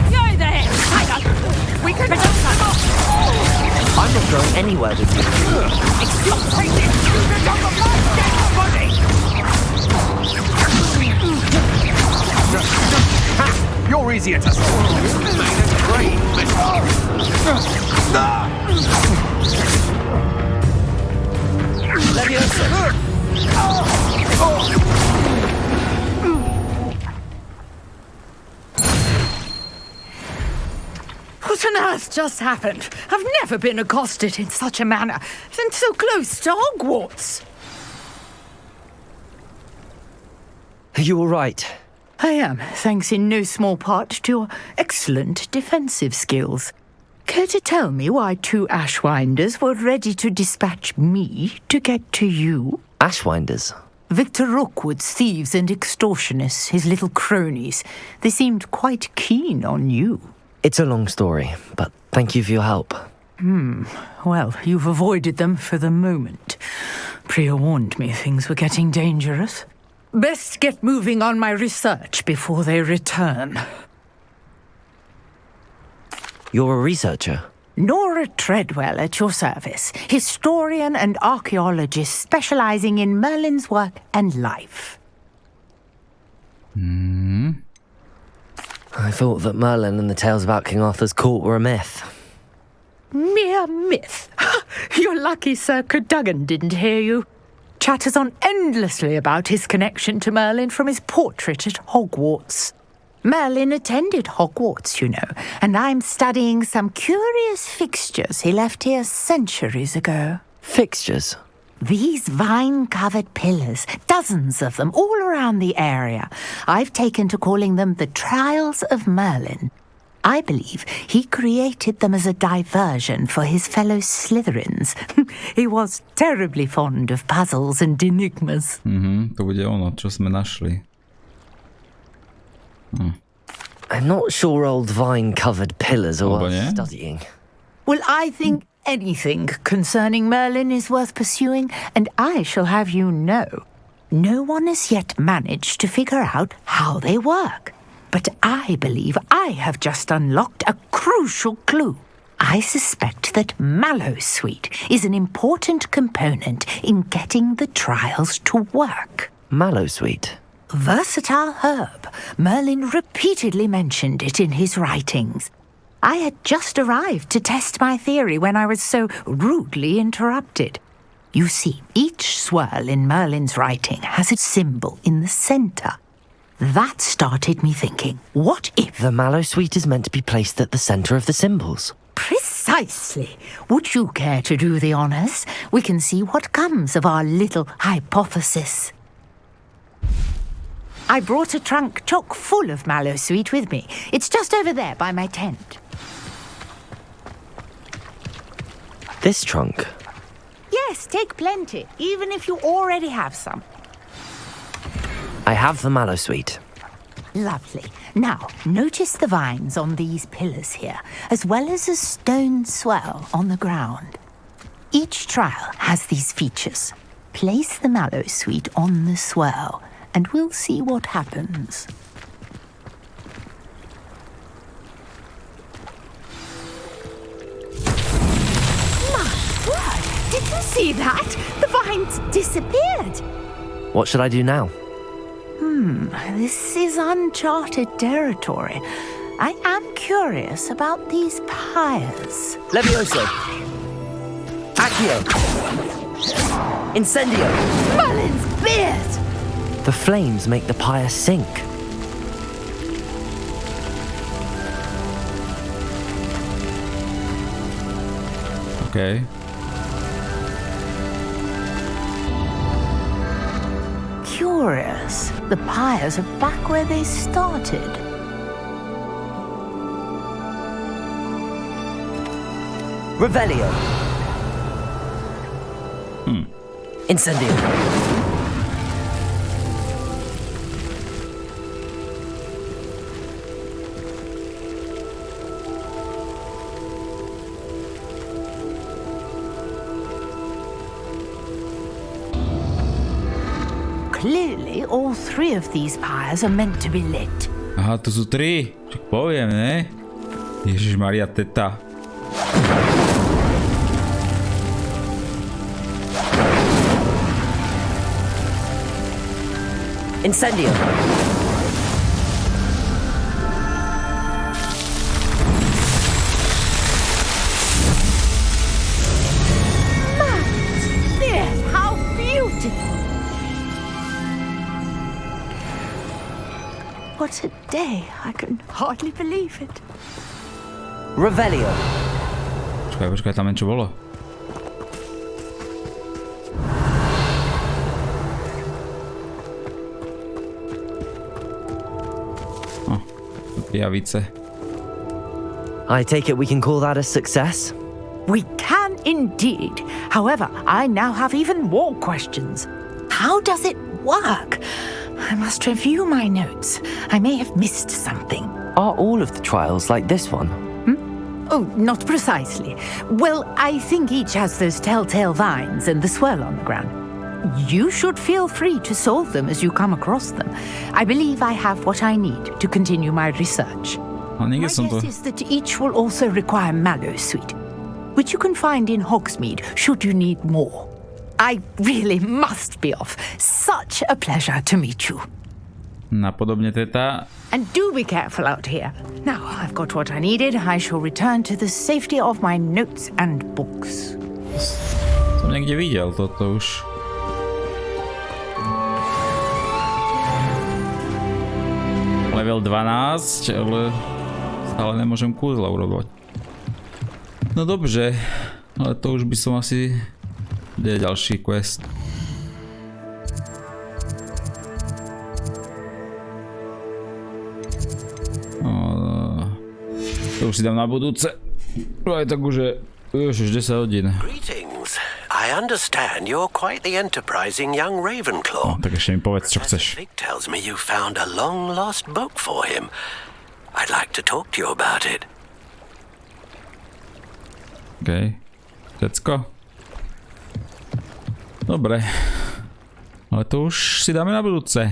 Go there! We can... I'm not going anywhere with you. Stop taking students on the dead body! You're easier to swallow. You made a great What on earth just happened? I've never been accosted in such a manner, and so close to Hogwarts. Are you all right? I am, thanks in no small part to your excellent defensive skills. Care to tell me why 2 Ashwinders were ready to dispatch me to get to you? Ashwinders? Victor Rookwood's thieves and extortionists, his little cronies. They seemed quite keen on you. It's a long story, but thank you for your help. Well, you've avoided them for the moment. Priya warned me things were getting dangerous. Best get moving on my research before they return. You're a researcher? Nora Treadwell at your service, historian and archaeologist specializing in Merlin's work and life. I thought that Merlin and the tales about King Arthur's court were a myth. Mere myth. You're lucky Sir Cadogan didn't hear you. Chatters on endlessly about his connection to Merlin from his portrait at Hogwarts. Merlin attended Hogwarts, you know, and I'm studying some curious fixtures he left here centuries ago. Fixtures? These vine-covered pillars, dozens of them all around the area. I've taken to calling them the Trials of Merlin. I believe he created them as a diversion for his fellow Slytherins. He was terribly fond of puzzles and enigmas. To bude ono, čo sme našli. I'm not sure old vine-covered pillars are worth studying. Well, I think anything concerning Merlin is worth pursuing, and I shall have you know, no one has yet managed to figure out how they work. But I believe I have just unlocked a crucial clue. I suspect that Mallowsweet is an important component in getting the trials to work. Mallowsweet? versatile herb. Merlin repeatedly mentioned it in his writings. I had just arrived to test my theory when I was so rudely interrupted. You see, each swirl in Merlin's writing has a symbol in the center. That started me thinking, what if... The mallow sweet is meant to be placed at the center of the symbols. Precisely. Would you care to do the honors? We can see what comes of our little hypothesis. I brought a trunk chock full of mallow sweet with me. It's just over there by my tent. This trunk? Yes, take plenty, even if you already have some. I have the mallow sweet. Lovely. Now, notice the vines on these pillars here, as well as a stone swell on the ground. Each trial has these features. Place the mallow sweet on the swell, and we'll see what happens. Did you see that? The vines disappeared. What should I do now? This is uncharted territory. I am curious about these pyres. Levioso! Accio! Incendio! Merlin's beard! The flames make the pyre sink. Okay. Curious. The pyres are back where they started. Revelio. Incendio. Clearly, all three of these pyres are meant to be lit. Aha, tu sú tri. Čak poviem, ne? Ježišmaria, teta. Incendio. How beautiful! What a day. I can hardly believe it. Revelio. Počkaj, tam niečo bolo. Javice. I take it we can call that a success? We can indeed. However, I now have even more questions. How does it work? I must review my notes. I may have missed something. Are all of the trials like this one? Oh, not precisely. Well, I think each has those telltale vines and the swirl on the ground. You should feel free to solve them as you come across them. I believe I have what I need to continue my research. My guess is that each will also require mallow sweet, which you can find in Hogsmeade should you need more. I really must be off. Such a pleasure to meet you. Napodobne teta. And do be careful out here. Now I've got what I needed. I shall return to the safety of my notes and books. Som niekde videl toto už. Level 12, ale stále nemôžem kúzla urobať. No dobře, ale to už by som asi... Kde je ďalší quest? To už si dám na budúce. Aj tak už je... Už 10 hodín. Greetings. I understand you're quite the enterprising young Ravenclaw. No, tak ešte mi povedz, čo chceš. Fig tells me you found a long-lost book for him. I'd like to talk to you about it. OK. Všetko? Dobre. Ale to už si dáme na budúce.